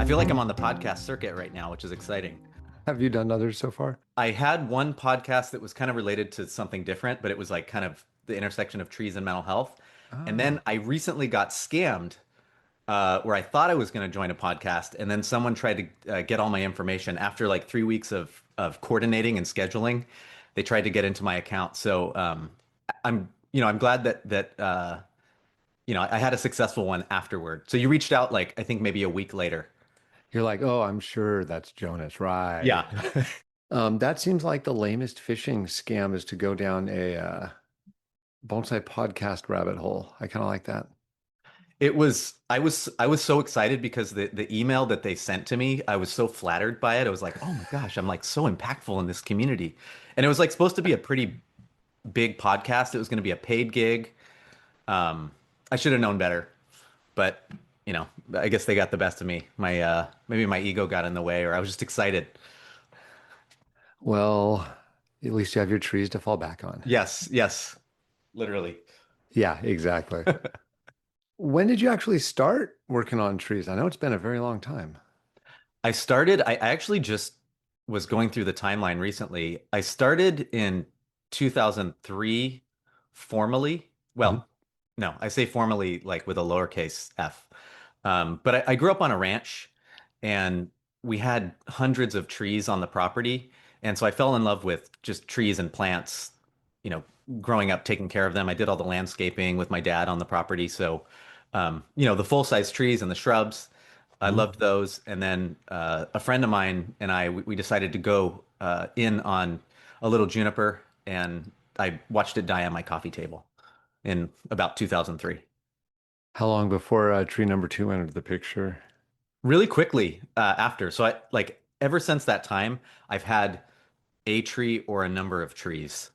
feel like I'm on the podcast circuit right now, which is exciting. Have you done others so far? I had one podcast that was kind of related to something different, but it was like kind of the intersection of trees and mental health. And then Oh, I recently got scammed where I thought I was going to join a podcast, and then someone tried to get all my information after like 3 weeks of coordinating and scheduling. They tried to get into my account, so I'm glad that I had a successful one afterward. So you reached out like I think maybe a week later. you're like, oh, I'm sure that's Jonas, right? Yeah. That seems like the lamest phishing scam is to go down a bonsai podcast rabbit hole. I kind of like that. I was so excited because the email that they sent to me, I was so flattered by it. I was like, "Oh my gosh, I'm like so impactful in this community." And it was like supposed to be a pretty big podcast. It was going to be a paid gig. I should have known better, but I guess they got the best of me. My maybe my ego got in the way or I was just excited. Well, at least you have your trees to fall back on. Yes, yes, literally. Yeah, exactly. When did you actually start working on trees? I know it's been a very long time. I actually just was going through the timeline recently. I started in 2003 formally. Mhm. Well, no, I say formally like with a lowercase f. But I grew up on a ranch and we had hundreds of trees on the property. And so I fell in love with just trees and plants, you know, growing up, taking care of them. I did all the landscaping with my dad on the property. So, the full-size trees and the shrubs. I Mhm. loved those. And then a friend of mine and we decided to go in on a little juniper, and I watched it die on my coffee table in about 2003. How long before tree number two entered the picture? Really quickly after. So I like ever since that time, I've had a tree or a number of trees.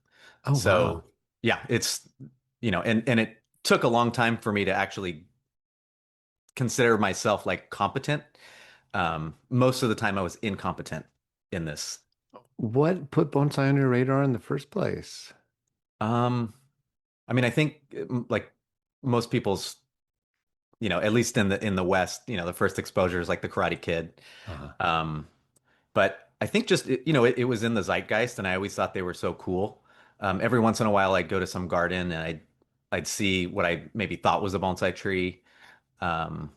Oh, So wow. yeah, and it took a long time for me to actually consider myself like competent. Most of the time I was incompetent in this. What put bonsai on your radar in the first place? Um, I mean, I think like most people's, at least in the West, the first exposure is like the Karate Kid. Uh-huh. Um, but I think just it was in the zeitgeist, and I always thought they were so cool. Every once in a while, I'd go to some garden and I'd see what I maybe thought was a bonsai tree. Um,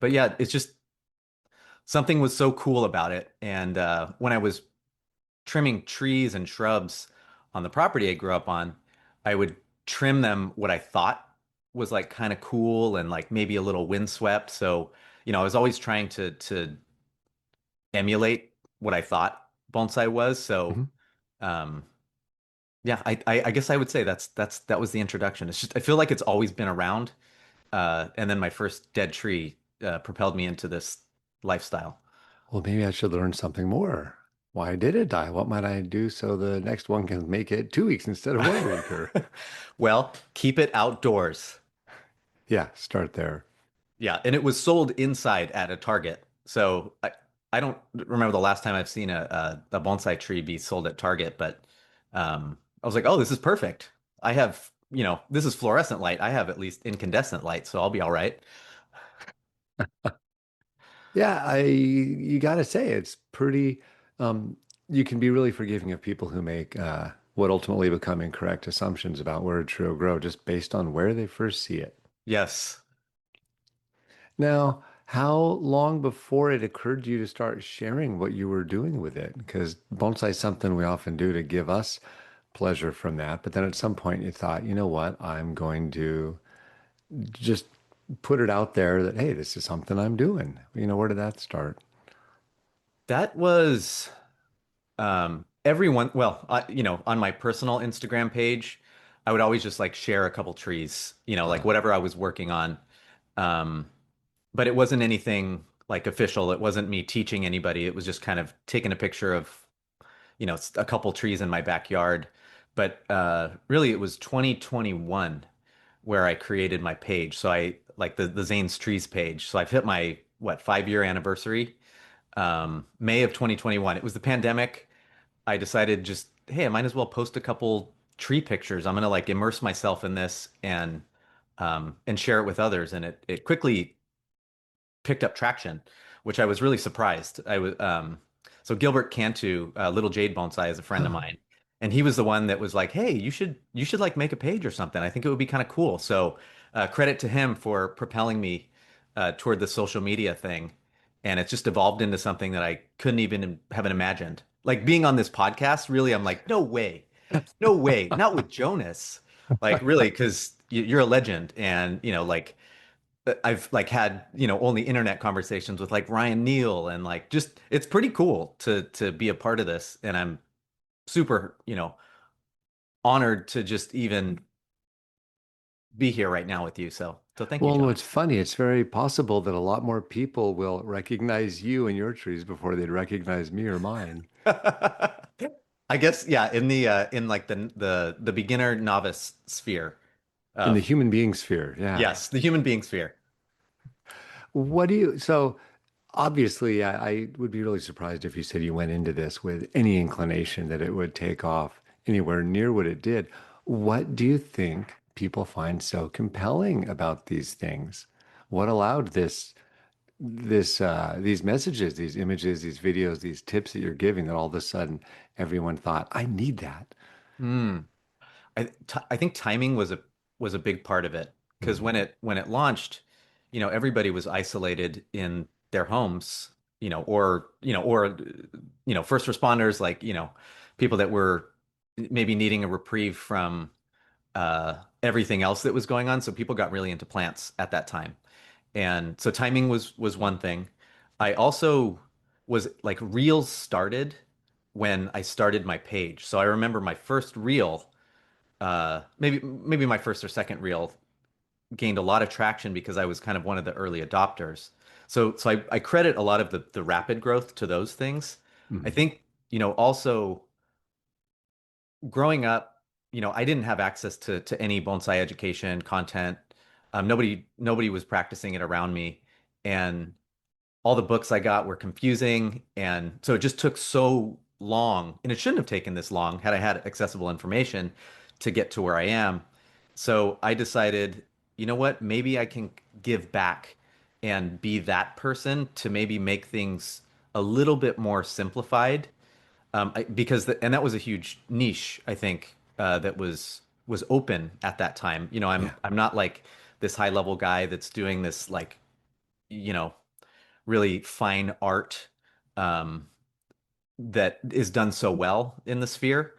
but yeah, it's just something was so cool about it. And when I was trimming trees and shrubs on the property I grew up on, I would trim them what I thought was like kind of cool and like maybe a little windswept. So, I was always trying to emulate what I thought bonsai was. So, Mhm. um, yeah, I guess I would say that was the introduction. It's just I feel like it's always been around. And then my first dead tree propelled me into this lifestyle. Well, maybe I should learn something more. Why did it die? What might I do so the next one can make it 2 weeks instead of 1 week? Or Well, keep it outdoors. yeah, start there. Yeah, and it was sold inside at a Target. So I don't remember the last time I've seen a bonsai tree be sold at Target, but I was like, oh, this is perfect. I have, this is fluorescent light. I have at least incandescent light, so I'll be all right. Yeah, you gotta say it's pretty you can be really forgiving of people who make what ultimately become incorrect assumptions about where a tree will grow just based on where they first see it. Yes. Now, how long before it occurred to you to start sharing what you were doing with it? Because bonsai is something we often do to give us pleasure from that. But then at some point you thought, you know what, I'm going to just put it out there that, hey, this is something I'm doing. Where did that start? That was everyone, well, on my personal Instagram page, I would always just like share a couple trees, like Uh, whatever I was working on. Um, but it wasn't anything like official. It wasn't me teaching anybody. It was just kind of taking a picture of, a couple trees in my backyard. But really, it was 2021 where I created my page. So I like the Zane's Trees page. So I've hit my what 5 year anniversary, May of 2021. It was the pandemic. I decided just, hey, I might as well post a couple tree pictures. I'm gonna like immerse myself in this and share it with others. And it quickly picked up traction. which I was really surprised. I was so Gilbert Cantu, Little Jade Bonsai, is a friend of mine, and he was the one that was like, "Hey, you should like make a page or something. I think it would be kind of cool." So credit to him for propelling me toward the social media thing, and it's just evolved into something that I couldn't even haven't imagined. Like being on this podcast, really, I'm like, no way, no way, not with Jonas. Like really, because you're a legend, and like I've like had, only internet conversations with like Ryan Neal and like just it's pretty cool to be a part of this. And I'm super, honored to just even be here right now with you. So thank you, Well, John. what's funny, it's very possible that a lot more people will recognize you and your trees before they'd recognize me or mine. I guess yeah, in like the beginner novice sphere In the of human being sphere, yeah. yes, the human being sphere. So obviously, I would be really surprised if you said you went into this with any inclination that it would take off anywhere near what it did. What do you think people find so compelling about these things? What allowed these messages, these images, these videos, these tips that you're giving that all of a sudden everyone thought, I need that. Hmm. I think timing was a big part of it because Mhm. when it launched, everybody was isolated in their homes, first responders, like, people that were maybe needing a reprieve from everything else that was going on. So people got really into plants at that time. And so timing was one thing. I also was like reels started when I started my page. So I remember my first reel maybe my first or second reel gained a lot of traction because I was kind of one of the early adopters. So I credit a lot of the rapid growth to those things. I Mhm. think, also growing up, I didn't have access to any bonsai education content. Nobody was practicing it around me, and all the books I got were confusing. And so it just took so long, and it shouldn't have taken this long had I had accessible information to get to where I am. So I decided, you know what, maybe I can give back and be that person to maybe make things a little bit more simplified. And that was a huge niche, I think, that was open at that time. I'm Yeah. I'm not like this high level guy that's doing this like, you know, really fine art um, that is done so well in the sphere.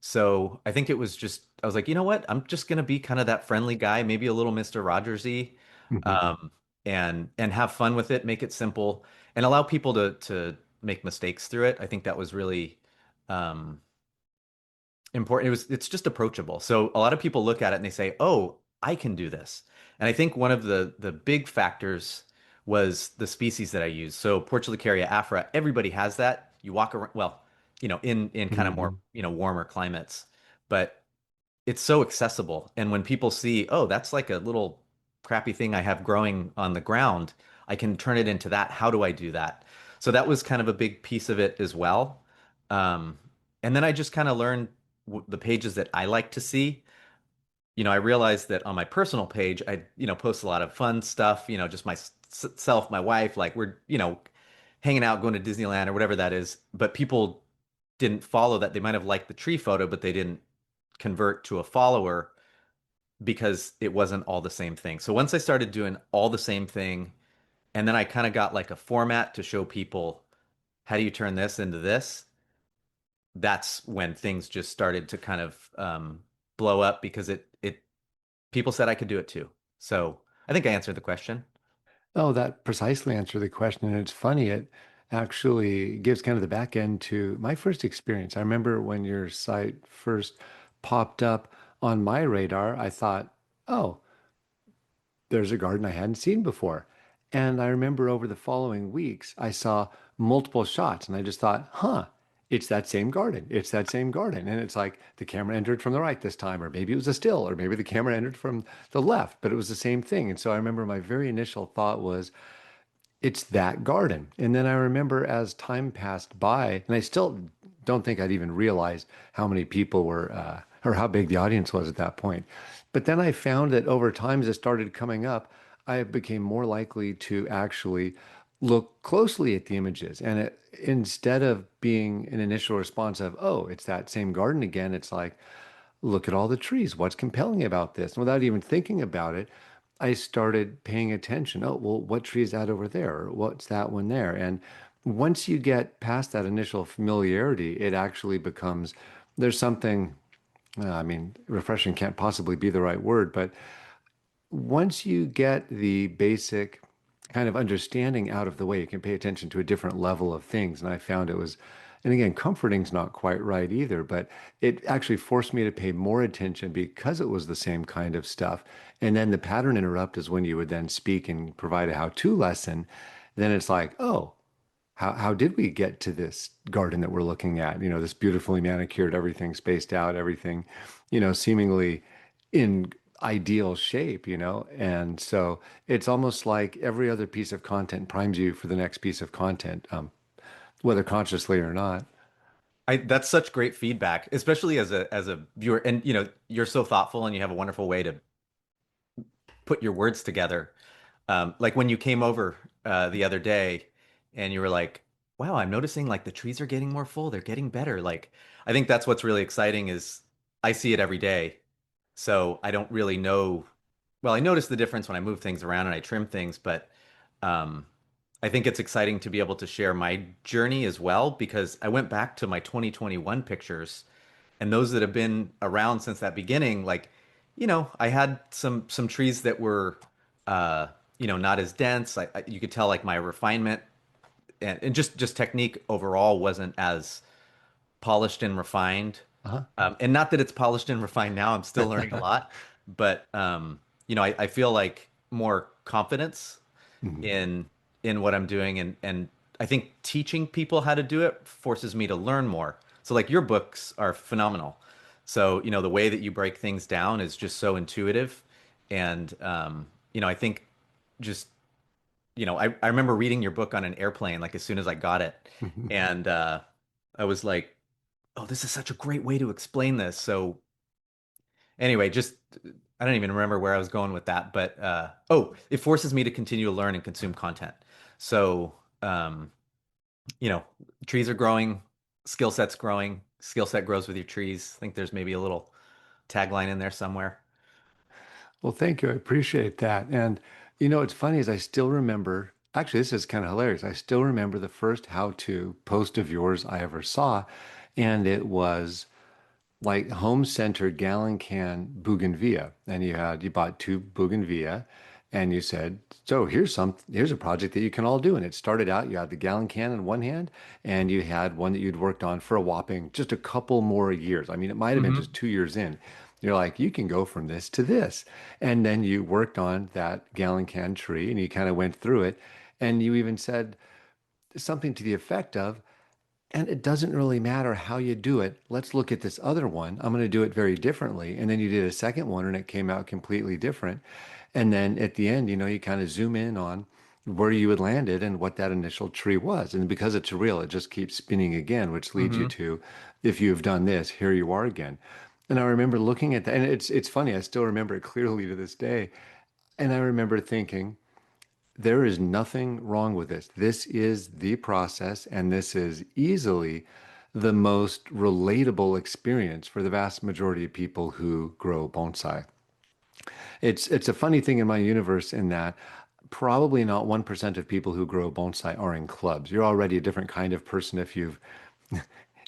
So I think it was just, I was like, you know what? I'm just gonna be kind of that friendly guy, maybe a little Mr. Rogersy, Mhm. um, and have fun with it, make it simple, and allow people to make mistakes through it. I think that was really um, important. It's just approachable. So a lot of people look at it and they say, "Oh, I can do this." And I think one of the big factors was the species that I use. So Portulacaria afra, everybody has that. You walk around, well, in kind of more, Mhm. warmer climates, but it's so accessible. And when people see, "Oh, that's like a little crappy thing I have growing on the ground, I can turn it into that. How do I do that?" So that was kind of a big piece of it as well. Um, and then I just kind of learned the pages that I like to see. I realized that on my personal page, I, post a lot of fun stuff, just myself, my wife, like we're, hanging out, going to Disneyland or whatever that is. But people didn't follow that. They might have liked the tree photo, but they didn't convert to a follower because it wasn't all the same thing. So once I started doing all the same thing, and then I kind of got like a format to show people how do you turn this into this, that's when things just started to kind of blow up because it people said I could do it too. So I think I answered the question. Oh, that precisely answered the question. And it's funny, it actually gives kind of the back end to my first experience. I remember when your site first popped up on my radar, I thought, oh, there's a garden I hadn't seen before. And I remember over the following weeks, I saw multiple shots and I just thought, huh, it's that same garden. It's that same garden. And it's like the camera entered from the right this time, or maybe it was a still, or maybe the camera entered from the left, but it was the same thing. And so I remember my very initial thought was, it's that garden. And then I remember as time passed by, and I still don't think I'd even realized how many people were, or how big the audience was at that point. But then I found that over time, as it started coming up, I became more likely to actually look closely at the images. And instead of being an initial response of, oh, it's that same garden again, it's like, look at all the trees. What's compelling about this? And without even thinking about it, I started paying attention. Oh, well, what tree is that over there? Or what's that one there? And once you get past that initial familiarity, it actually becomes there's something, I mean, refreshing can't possibly be the right word, but once you get the basic kind of understanding out of the way, you can pay attention to a different level of things. And I found it was, and again, comforting's not quite right either, but it actually forced me to pay more attention because it was the same kind of stuff. And then the pattern interrupt is when you would then speak and provide a how-to lesson. Then it's like, oh, how did we get to this garden that we're looking at? You know, this beautifully manicured, everything spaced out, everything, seemingly in ideal shape, And so it's almost like every other piece of content primes you for the next piece of content, whether consciously or not. That's such great feedback, especially as a viewer. And you're so thoughtful and you have a wonderful way to put your words together. Like when you came over the other day and you were like, wow, I'm noticing like the trees are getting more full. They're getting better. Like, I think that's what's really exciting is I see it every day. So I don't really know. Well, I notice the difference when I move things around and I trim things, but um, I think it's exciting to be able to share my journey as well because I went back to my 2021 pictures and those that have been around since that beginning, like, I had some trees that were, uh, not as dense. You could tell like my refinement and just technique overall wasn't as polished and refined. Uh-huh. And not that it's polished and refined now. I'm still learning a lot, but I feel like more confidence Mhm. in what I'm doing and I think teaching people how to do it forces me to learn more. So like your books are phenomenal. So, the way that you break things down is just so intuitive and I think just I remember reading your book on an airplane like as soon as I got it and I was like, "Oh, this is such a great way to explain this." So anyway, just I don't even remember where I was going with that, but it forces me to continue to learn and consume content. So, you know, trees are growing, skill set's growing, skill set grows with your trees. I think there's maybe a little tagline in there somewhere. Well, thank you. I appreciate that. And what's funny is I still remember, actually, this is kind of hilarious. I still remember the first how-to post of yours I ever saw, and it was like home center gallon can bougainvillea, and you bought two bougainvillea, and you said, so here's a project that you can all do. And it started out you had the gallon can in one hand, and you had one that you'd worked on for a whopping just a couple more years. I mean, it might have been just Hmm. 2 years in. You're like, you can go from this to this, and then you worked on that gallon can tree, and you kind of went through it, and you even said something to the effect of, and it doesn't really matter how you do it. Let's look at this other one. I'm going to do it very differently. And then you did a second one and it came out completely different. And then at the end, you kind of zoom in on where you had landed and what that initial tree was. And because it's real, it just keeps spinning again, which leads you Hmm. to, if you've done this, here you are again. And I remember looking at that, and it's funny, I still remember it clearly to this day. And I remember thinking, there is nothing wrong with this. This is the process, and this is easily the most relatable experience for the vast majority of people who grow bonsai. It's a funny thing in my universe in that probably not 1% of people who grow bonsai are in clubs. You're already a different kind of person if you've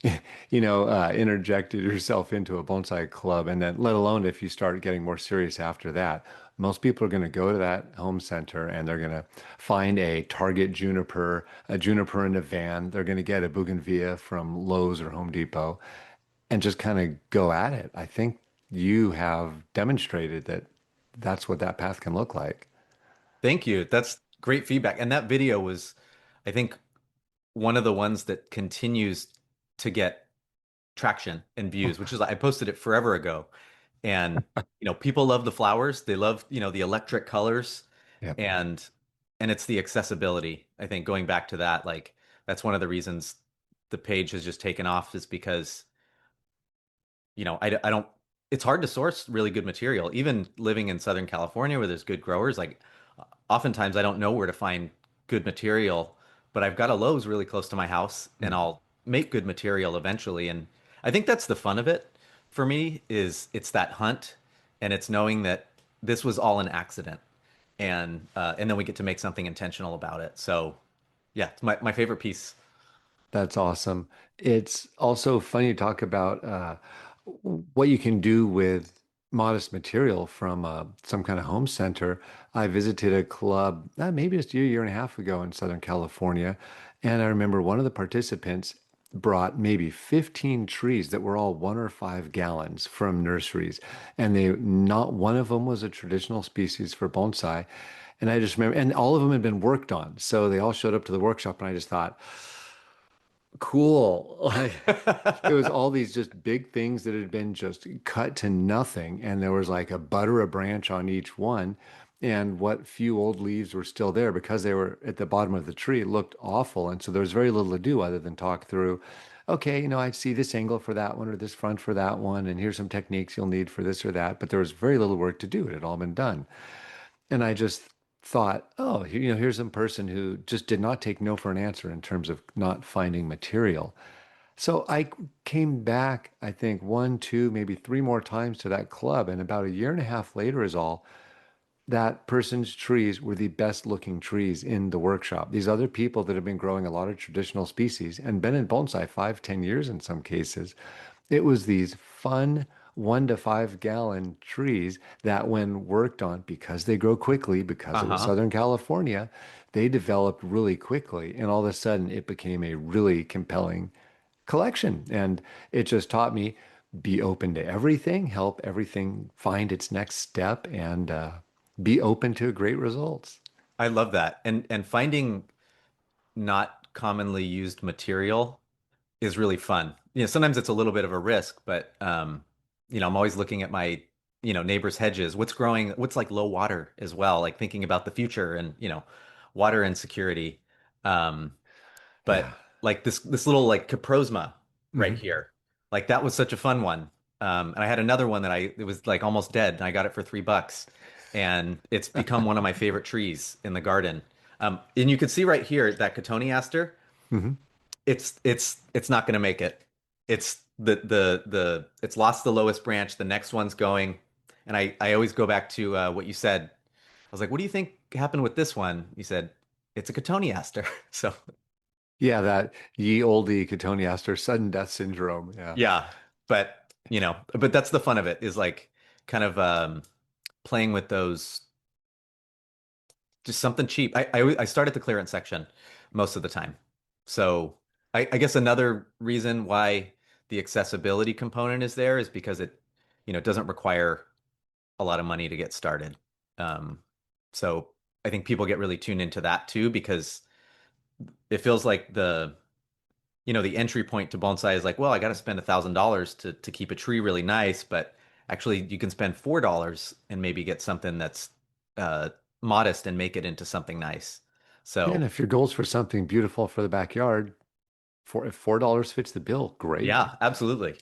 interjected yourself into a bonsai club, and then let alone if you start getting more serious after that. Most people are going to go to that home center and they're going to find a Target juniper, a juniper in a van. They're going to get a bougainvillea from Lowe's or Home Depot and just kind of go at it. I think you have demonstrated that that's what that path can look like. Thank you. That's great feedback. And that video was, I think, one of the ones that continues to get traction and views, which is I posted it forever ago. And people love the flowers. They love, the electric colors Yep. and it's the accessibility. I think going back to that, like that's one of the reasons the page has just taken off is because, I don't it's hard to source really good material. Even living in Southern California where there's good growers, like oftentimes I don't know where to find good material, but I've got a Lowe's really close to my house and Mm. I'll make good material eventually. And I think that's the fun of it for me is it's that hunt and it's knowing that this was all an accident and then we get to make something intentional about it. So yeah, it's my favorite piece. That's awesome. It's also funny to talk about what you can do with modest material from some kind of home center. I visited a club maybe just a year and a half ago in Southern California, and I remember one of the participants brought maybe 15 trees that were all 1 or 5 gallons from nurseries, and they not one of them was a traditional species for bonsai. And I just remember, and all of them had been worked on, so they all showed up to the workshop, and I just thought, cool. Like it was all these just big things that had been just cut to nothing. And there was like a butter a branch on each one. And what few old leaves were still there because they were at the bottom of the tree, it looked awful. And so there was very little to do other than talk through, okay, I see this angle for that one or this front for that one. And here's some techniques you'll need for this or that. But there was very little work to do. It had all been done. And I just thought, oh, here's some person who just did not take no for an answer in terms of not finding material. So I came back, I think, one, two, maybe three more times to that club. And about a year and a half later is all, that person's trees were the best looking trees in the workshop. These other people that have been growing a lot of traditional species and been in bonsai 5, 10 years in some cases, it was these fun 1 to 5 gallon trees that, when worked on, because they grow quickly, because it was Uh-huh. Southern California, they developed really quickly. And all of a sudden, it became a really compelling collection. And it just taught me be open to everything, help everything find its next step, and be open to great results. I love that. And finding not commonly used material is really fun. Sometimes it's a little bit of a risk, but I'm always looking at my, neighbors' hedges. What's growing? What's like low water as well, like thinking about the future and, water insecurity. Um, Yeah. but like this little like caprosma right Hmm. here, like that was such a fun one. And I had another one that it was like almost dead, and I got it for $3, and it's become one of my favorite trees in the garden. And you can see right here that cotoneaster Hmm. it's not going to make it. It's it's lost the lowest branch. The next one's going, and I always go back to what you said. I was like, "What do you think happened with this one?" You said, "It's a cotoneaster." So Yeah, that ye olde cotoneaster sudden death syndrome. Yeah. yeah, but that's the fun of it is like kind of playing with those just something cheap. I start at the clearance section most of the time. So I guess another reason why the accessibility component is there is because it doesn't require a lot of money to get started. Um, so I think people get really tuned into that too because it feels like the entry point to bonsai is like, well, I got to spend $1,000 to keep a tree really nice, but actually you can spend $4 and maybe get something that's uh, modest and make it into something nice. And So if your goal's for something beautiful for the backyard, if $4 fits the bill, great. yeah, absolutely.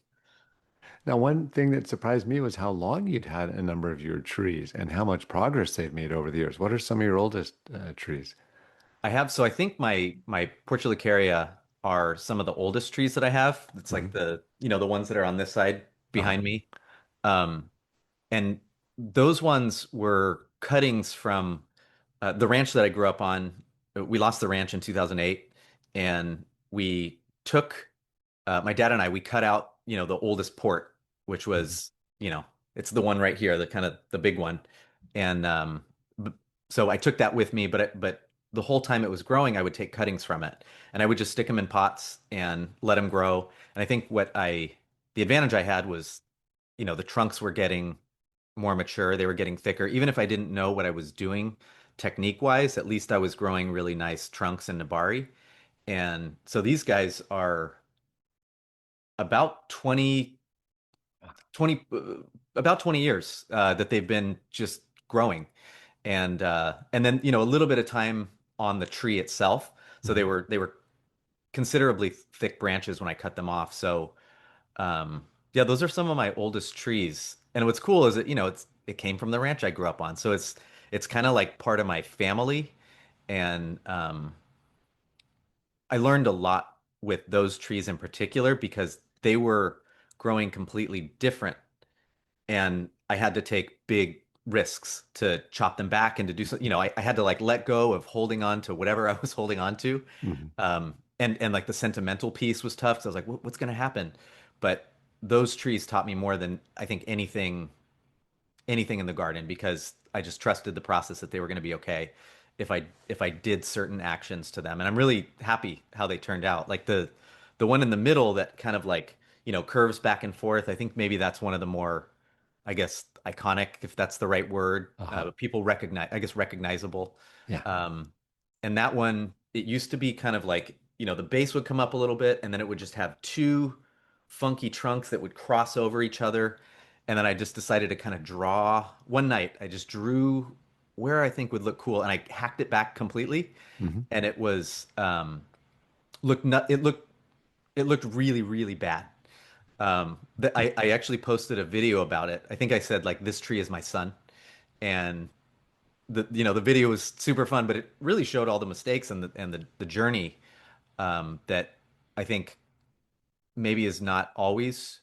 Now, one thing that surprised me was how long you'd had a number of your trees and how much progress they've made over the years. What are some of your oldest trees? So I think my Portulacaria are some of the oldest trees that I have. It's like Hmm. the ones that are on this side Uh-huh. behind me. Um, and those ones were cuttings from the ranch that I grew up on. We lost the ranch in 2008, and we took my dad and we cut out, the oldest port, which Hmm. was, it's the one right here, the kind of the big one. And b- so I took that with me, but the whole time it was growing, I would take cuttings from it and I would just stick them in pots and let them grow. And I think the advantage I had was, the trunks were getting more mature, they were getting thicker. Even if I didn't know what I was doing technique wise, at least I was growing really nice trunks in Nabari. And so these guys are about 20 about 20 years that they've been just growing. And then, a little bit of time on the tree itself. So they Hmm. were considerably thick branches when I cut them off. So yeah, those are some of my oldest trees. And what's cool is that, it came from the ranch I grew up on. So it's kind of like part of my family. And I learned a lot with those trees in particular because they were growing completely different, and I had to take big risks to chop them back and to do something. I had to like let go of holding on to whatever I was holding on to. Mhm. And like the sentimental piece was tough because I was like, what's going to happen? But those trees taught me more than I think anything in the garden because I just trusted the process that they were going to be okay if I did certain actions to them. And I'm really happy how they turned out. Like the one in the middle that kind of like, curves back and forth. I think maybe that's one of the more, I guess, iconic, if that's the right word. Uh-huh. People recognize, I guess, recognizable. Yeah. Um, and that one, it used to be kind of like, the base would come up a little bit and then it would just have two funky trunks that would cross over each other. And then I just decided to kind of draw. One night, I just drew where I think would look cool, and I hacked it back completely. Hmm. And it was looked not, it looked really really bad. I actually posted a video about it. I think I said like this tree is my son, and the video was super fun, but it really showed all the mistakes and the journey that I think maybe is not always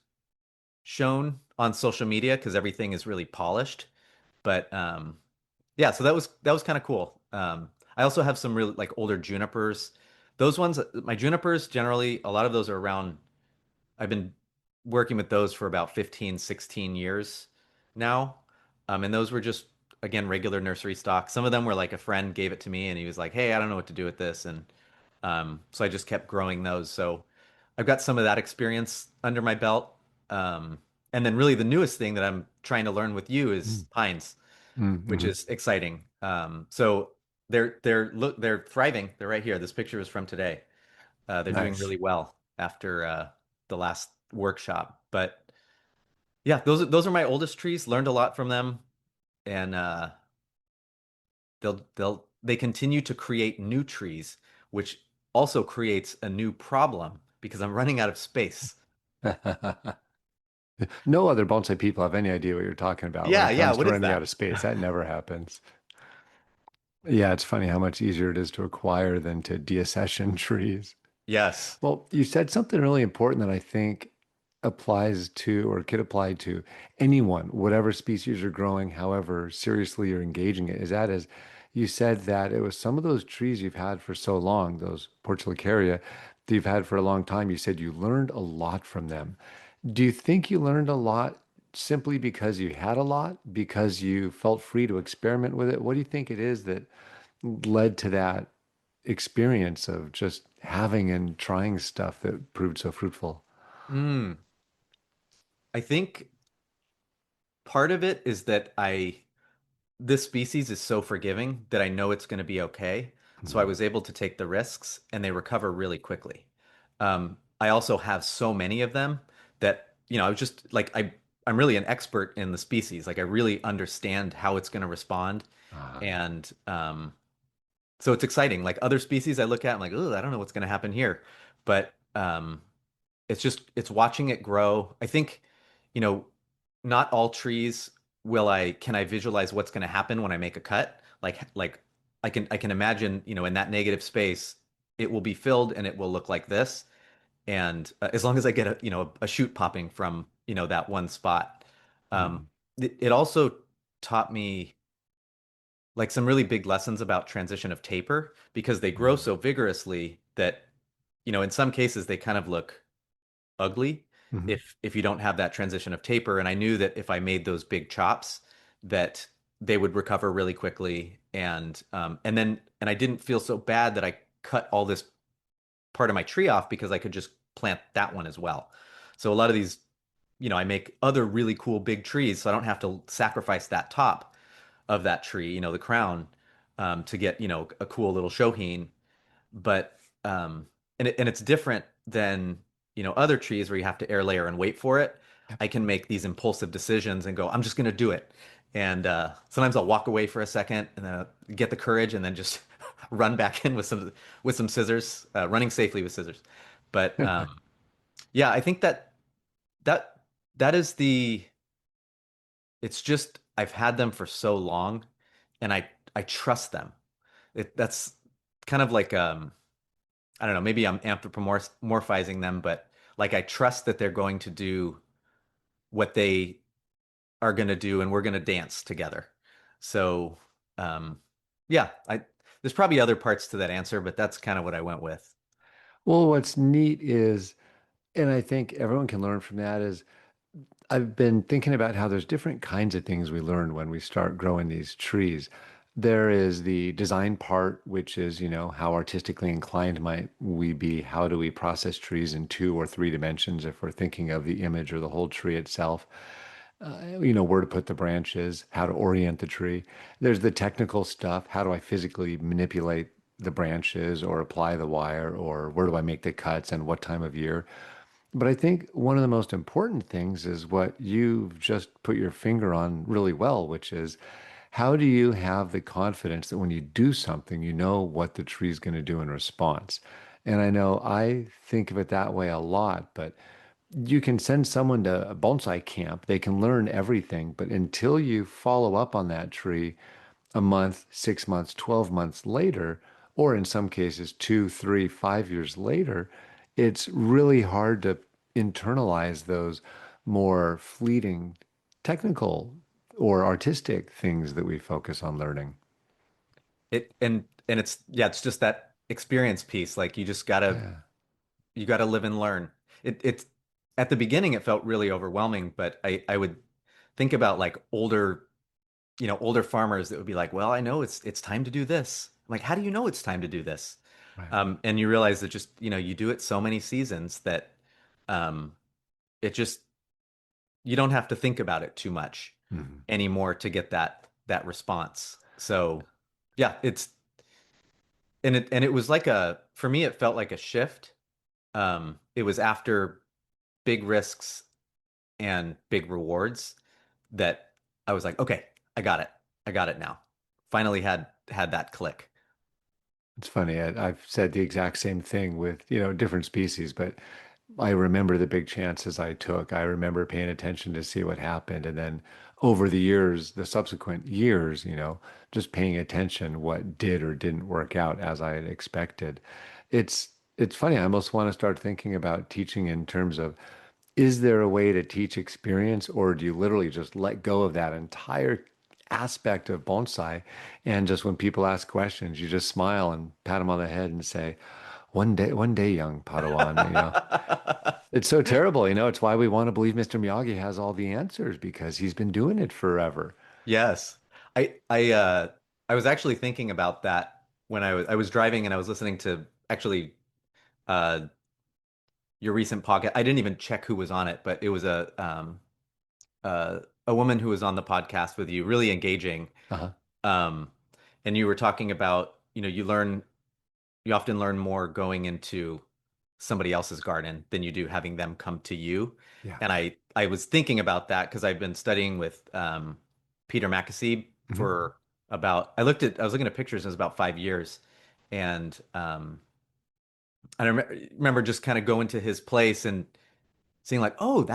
shown on social media because everything is really polished. But yeah, so that was kind of cool. I also have some really like older junipers. Those ones, my junipers generally, a lot of those are around. I've been working with those for about 15, 16 years now. And those were just, again, regular nursery stock. Some of them were like a friend gave it to me and he was like, hey, I don't know what to do with this. And so I just kept growing those. So I've got some of that experience under my belt. Um, and then really the newest thing that I'm trying to learn with you is pines, which Mm-hmm. is exciting. So they're thriving. They're right here. This picture is from today. They're doing Nice. really well after the last workshop. But yeah, those are my oldest trees. Learned a lot from them, and they continue to create new trees, which also creates a new problem because I'm running out of space. No other bonsai people have any idea what you're talking about when Yeah, it yeah. comes to What is running out that? of space. That never happens. Yeah, it's funny how much easier it is to acquire than to deaccession trees. Yes. Well, you said something really important that I think applies to or could apply to anyone, whatever species you're growing, however seriously you're engaging it. Is that is you said that it was some of those trees you've had for so long, those Portulacaria that you've had for a long time. You said you learned a lot from them. Do you think you learned a lot simply because you had a lot, because you felt free to experiment with it? What do you think it is that led to that experience of just having and trying stuff that proved so fruitful? Mm. I think part of it is that this species is so forgiving that I know it's going to be okay. So I Mhm. was able to take the risks and they recover really quickly. I also have so many of them that, I was just like, I'm really an expert in the species. Like I really understand how it's going to respond. Uh, And so it's exciting. Like other species I look at, I'm like, oh, I don't know what's going to happen here. But it's watching it grow. I think, you know, not all trees can I visualize what's going to happen when I make a cut? Like I can imagine, in that negative space, it will be filled and it will look like this. And as long as I get a shoot popping from, that one spot. Um, mhm, it also taught me like some really big lessons about transition of taper because they grow mhm, so vigorously that, in some cases they kind of look ugly mhm, if you don't have that transition of taper. And I knew that if I made those big chops, that they would recover really quickly. And I didn't feel so bad that I cut all this part of my tree off because I could just plant that one as well. So a lot of these, I make other really cool big trees, so I don't have to sacrifice that top of that tree, the crown, to get, a cool little shohin. But and it's different than other trees where you have to air layer and wait for it. yep. I can make these impulsive decisions and go, I'm just going to do it. And sometimes I'll walk away for a second and then I'll get the courage and then just run back in with some scissors, running safely with scissors. But yeah, I think that that is the. It's just I've had them for so long, and I trust them. That's kind of like I don't know, maybe I'm anthropomorphizing them, but like I trust that they're going to do what they are going to do and we're going to dance together. So, um, yeah, there's probably other parts to that answer, but that's kind of what I went with. Well, what's neat is, and I think everyone can learn from that, is I've been thinking about how there's different kinds of things we learn when we start growing these trees. There is the design part, which is, how artistically inclined might we be? How do we process trees in 2 or 3 dimensions if we're thinking of the image or the whole tree itself? Where to put the branches, how to orient the tree. There's the technical stuff. How do I physically manipulate the branches or apply the wire, or where do I make the cuts and what time of year? But I think one of the most important things is what you've just put your finger on really well, which is how do you have the confidence that when you do something, you know what the tree's going to do in response? And I know I think of it that way a lot, but you can send someone to a bonsai camp, they can learn everything, but until you follow up on that tree a month, 6 months, 12 months later, or in some cases, 2, 3, 5 years later, it's really hard to internalize those more fleeting technical or artistic things that we focus on learning. And it's yeah, it's just that experience piece. Like Yeah. you gotta live and learn. It's at the beginning it felt really overwhelming, but I would think about like older farmers that would be like, well, I know it's time to do this. I'm like, how do you know it's time to do this? Right. And you realize that just, you do it so many seasons that um, it just you don't have to think about it too much Mhm. anymore to get that response. So yeah, it was like a for me it felt like a shift. It was after big risks and big rewards that I was like, okay, I got it. I got it now. Finally had that click. It's funny. I've said the exact same thing with, different species, but I remember the big chances I took. I remember paying attention to see what happened. And then over the years, the subsequent years, just paying attention what did or didn't work out as I had expected. It's funny. I almost want to start thinking about teaching in terms of, is there a way to teach experience, or do you literally just let go of that entire aspect of bonsai? And just when people ask questions, you just smile and pat them on the head and say, one day, young Padawan. It's so terrible. It's why we want to believe Mr. Miyagi has all the answers because he's been doing it forever. Yes. I was actually thinking about that when I was driving and I was listening to actually uh your recent podcast. I didn't even check who was on it, but it was a woman who was on the podcast with you, really engaging. Uh-huh. Um and you were talking about, you often learn more going into somebody else's garden than you do having them come to you. Yeah. And I was thinking about that because I've been studying with Peter Mackesy Mhm. for I was looking at pictures, and it was about 5 years. And I remember just kind of going to his place and seeing like, oh,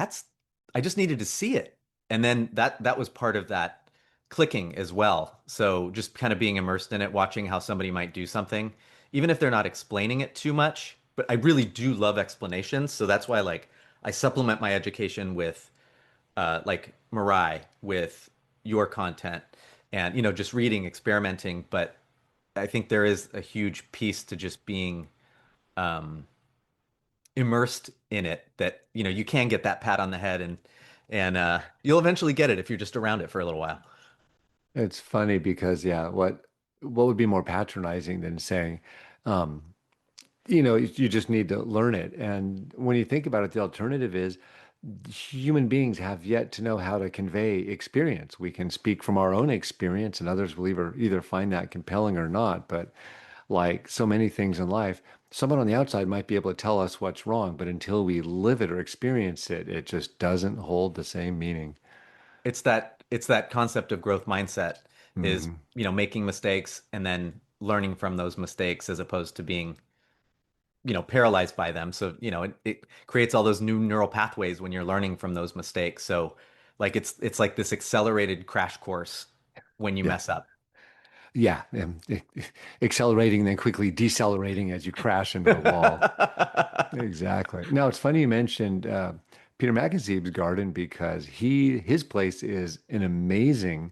I just needed to see it. And then that was part of that clicking as well. So just kind of being immersed in it, watching how somebody might do something, even if they're not explaining it too much. But I really do love explanations. So that's why like I supplement my education with like Mirai, with your content and just reading, experimenting. But I think there is a huge piece to just being um immersed in it that you can get that pat on the head and you'll eventually get it if you're just around it for a little while. It's funny because, yeah, what would be more patronizing than saying, um, you just need to learn it. And when you think about it, the alternative is human beings have yet to know how to convey experience. We can speak from our own experience, and others will either find that compelling or not. But like so many things in life, someone on the outside might be able to tell us what's wrong, but until we live it or experience it, it just doesn't hold the same meaning. It's that concept of growth mindset is Hmm. making mistakes and then learning from those mistakes as opposed to being paralyzed by them. So it creates all those new neural pathways when you're learning from those mistakes. So like it's like this accelerated crash course when you Yeah. mess up. Yeah, accelerating, then quickly decelerating as you crash into the wall. Exactly. Now, it's funny you mentioned Peter McIntyre's garden because his place is an amazing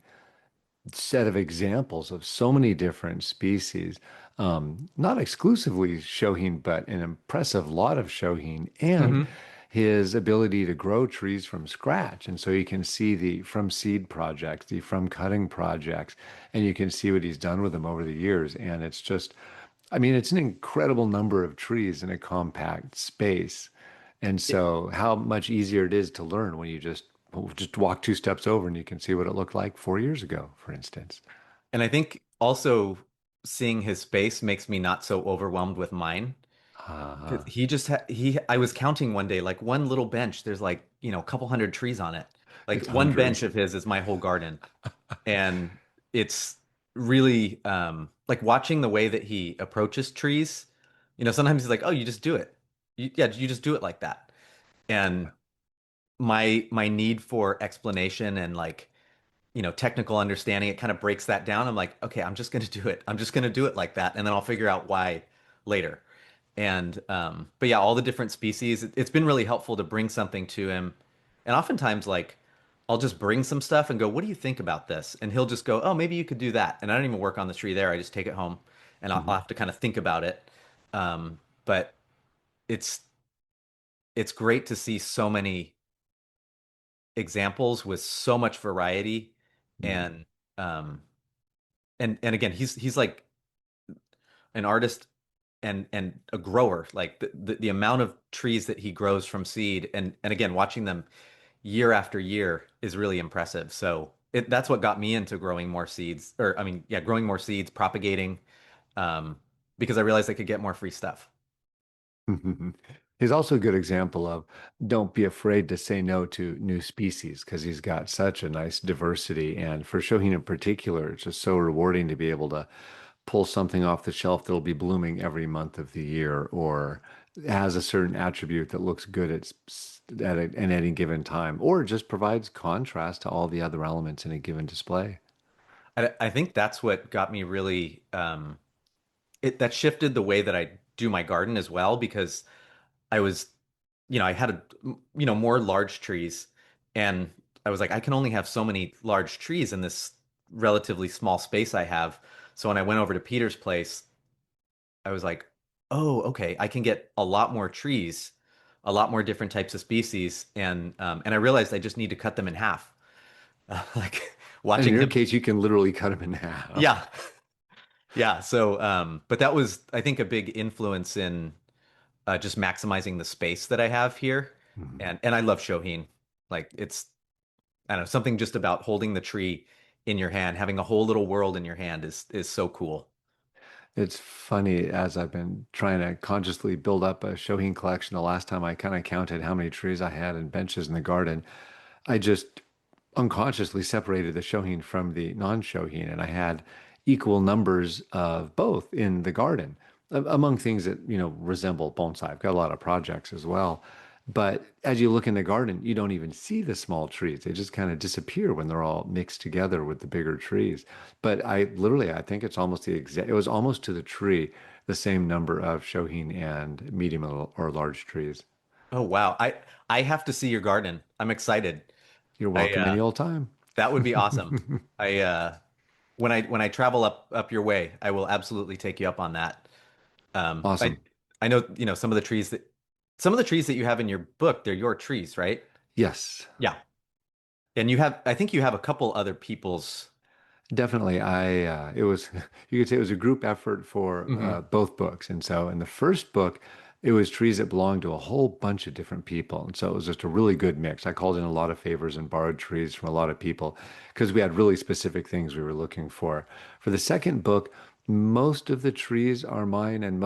set of examples of so many different species. Not exclusively Shohin, but an impressive lot of Shohin and hmm his ability to grow trees from scratch. And so you can see the from seed projects, the from cutting projects, and you can see what he's done with them over the years. And it's just, I mean, it's an incredible number of trees in a compact space. And so how much easier it is to learn when you just walk two steps over and you can see what it looked like 4 years ago, for instance. And I think also seeing his space makes me not so overwhelmed with mine. 'Cause Uh, he just I was counting one day, like one little bench, there's like, a couple hundred trees on it. Like it's one bench hundreds. of his is my whole garden. And it's really like watching the way that he approaches trees. Sometimes he's like, "Oh, you just do it. Yeah, you just do it like that." And my need for explanation and like technical understanding, it kind of breaks that down. I'm like, okay, I'm just going to do it. I'm just going to do it like that, and then I'll figure out why later. And but yeah, all the different species, it's been really helpful to bring something to him. And oftentimes, like, I'll just bring some stuff and go, "What do you think about this?" And he'll just go, "Oh, maybe you could do that." And I don't even work on the tree there. I just take it home, and I'll Mhm. have to kind of think about it. But it's it's great to see so many examples with so much variety, Mhm. and um, and again, he's like an artist and a grower. Like the amount of trees that he grows from seed, and again, watching them year after year is really impressive. So that's what got me into growing more seeds, or I mean, yeah, growing more seeds, propagating, um, because I realized I could get more free stuff. He's also a good example of don't be afraid to say no to new species because he's got such a nice diversity. And for Shohin in particular, it's just so rewarding to be able to pull something off the shelf that'll be blooming every month of the year or has a certain attribute that looks good at any given time or just provides contrast to all the other elements in a given display. I think that's what got me really that shifted the way that I do my garden as well, because I was, I had more large trees, and I was like, I can only have so many large trees in this relatively small space I have. So when I went over to Peter's place, I was like, oh, okay, I can get a lot more trees, a lot more different types of species, and I realized I just need to cut them in half. Like And in watching your him, case, you can literally cut them in half. yeah, yeah. So, but that was, I think, a big influence in just maximizing the space that I have here. Mhm. And I love Shohin. Like I don't know, something just about holding the tree in your hand, having a whole little world in your hand is so cool. It's funny as I've been trying to consciously build up a Shohin collection. The last time I kind of counted how many trees I had and benches in the garden, I just unconsciously separated the Shohin from the non-Shohin, and I had equal numbers of both in the garden, among things that, resemble bonsai. I've got a lot of projects as well. But as you look in the garden, you don't even see the small trees. They just kind of disappear when they're all mixed together with the bigger trees. But I think it's almost it was almost to the tree, the same number of Shohin and medium or large trees. Oh wow. I have to see your garden. I'm excited. You're I welcome any old time. That would be awesome. I when I travel up your way, I will absolutely take you up on that. I Awesome. I know, some of the trees that you have in your book, they're your trees, right? Yes. Yeah. And I think you have a couple other people's. Definitely. It was, you could say it was a group effort for hmm both books. And so in the first book, it was trees that belonged to a whole bunch of different people. And so it was just a really good mix. I called in a lot of favors and borrowed trees from a lot of people because we had really specific things we were looking for. For the second book, most of the trees are mine and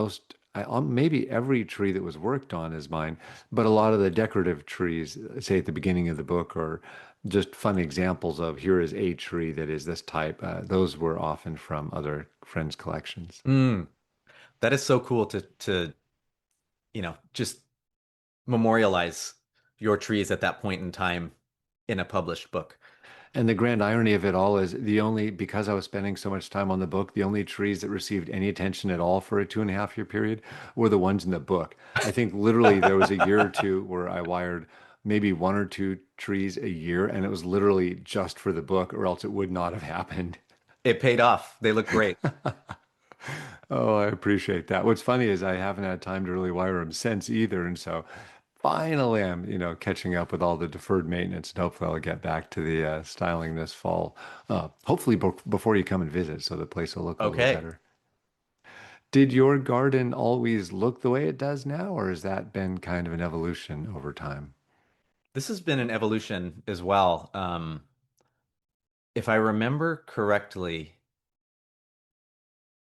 maybe every tree that was worked on is mine, but a lot of the decorative trees, say at the beginning of the book, or just fun examples of here is a tree that is this type. Those were often from other friends' collections. Mm, that is so cool to just memorialize your trees at that point in time in a published book. And the grand irony of it all is because I was spending so much time on the book, the only trees that received any attention at all for a 2.5 year period were the ones in the book. I think literally there was a year or two where I wired maybe one or two trees a year, and it was literally just for the book, or else it would not have happened. It paid off. They look great. Oh, I appreciate that. What's funny is I haven't had time to really wire them since either, and so finally I'm, catching up with all the deferred maintenance, and hopefully I'll get back to the styling this fall. Hopefully before you come and visit, so the place will look a little Okay. better. Did your garden always look the way it does now, or has that been kind of an evolution over time? This has been an evolution as well. If I remember correctly,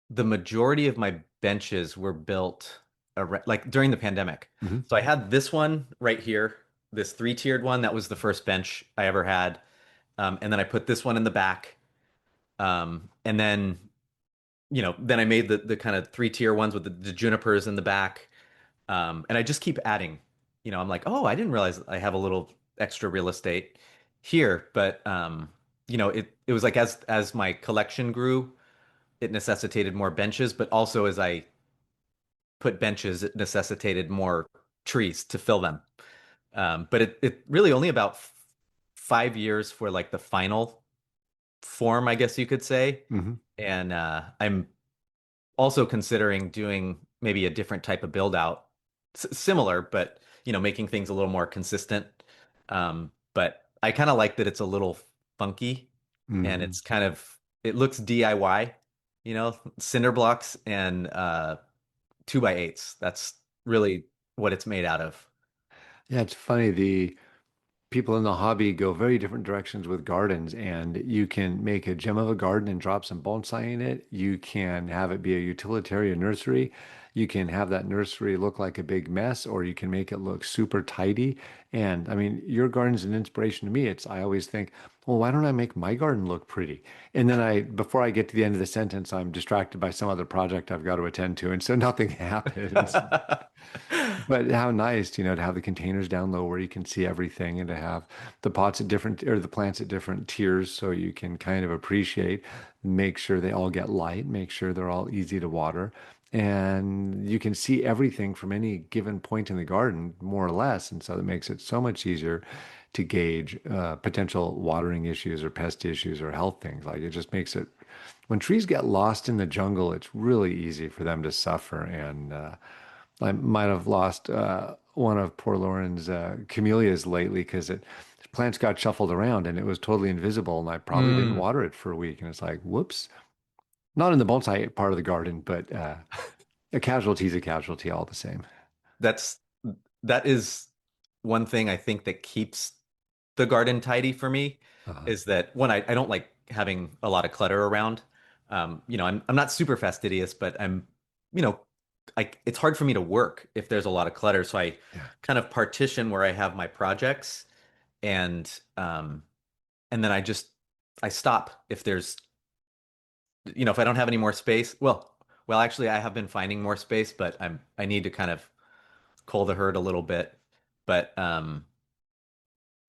the majority of my benches were built like during the pandemic. Hmm. So I had this one right here, this three-tiered one. That was the first bench I ever had. And then I put this one in the back. And then, then I made the kind of three-tier ones with the junipers in the back. And I just keep adding. I'm like, oh, I didn't realize I have a little extra real estate here. But it was like as my collection grew, it necessitated more benches, but also as I put benches, it necessitated more trees to fill them. But it really only about 5 years for like the final form, I guess you could say. Hmm. And I'm also considering doing maybe a different type of build out, similar, but making things a little more consistent. But I kind of like that it's a little funky and Hmm. it's it looks DIY, cinder blocks and 2x8s. That's really what it's made out of. Yeah, it's funny. The people in the hobby go very different directions with gardens, and you can make a gem of a garden and drop some bonsai in it. You can have it be a utilitarian nursery. You can have that nursery look like a big mess, or you can make it look super tidy. And I mean, your garden's an inspiration to me. I always think, well, why don't I make my garden look pretty? And then before I get to the end of the sentence, I'm distracted by some other project I've got to attend to, and so nothing happens. But how nice, to have the containers down low where you can see everything and to have the pots at different or the plants at different tiers so you can kind of appreciate, make sure they all get light, make sure they're all easy to water. And you can see everything from any given point in the garden, more or less. And so that makes it so much easier to gauge potential watering issues or pest issues or health things. Like it just makes it, when trees get lost in the jungle, it's really easy for them to suffer. And I might have lost one of poor Lauren's camellias lately because plants got shuffled around and it was totally invisible, and I probably didn't Mm, water it for a week. And it's like, whoops. Not in the bonsai part of the garden, but a casualty is a casualty all the same. that's that is one thing I think that keeps the garden tidy for me Uh, is that one, I don't like having a lot of clutter around. I'm not super fastidious, but you know, it's hard for me to work if there's a lot of clutter. So I yeah. kind of partition where I have my projects and and then I stop if if I don't have any more space. Well, actually I have been finding more space, but I need to kind of cull the herd a little bit. But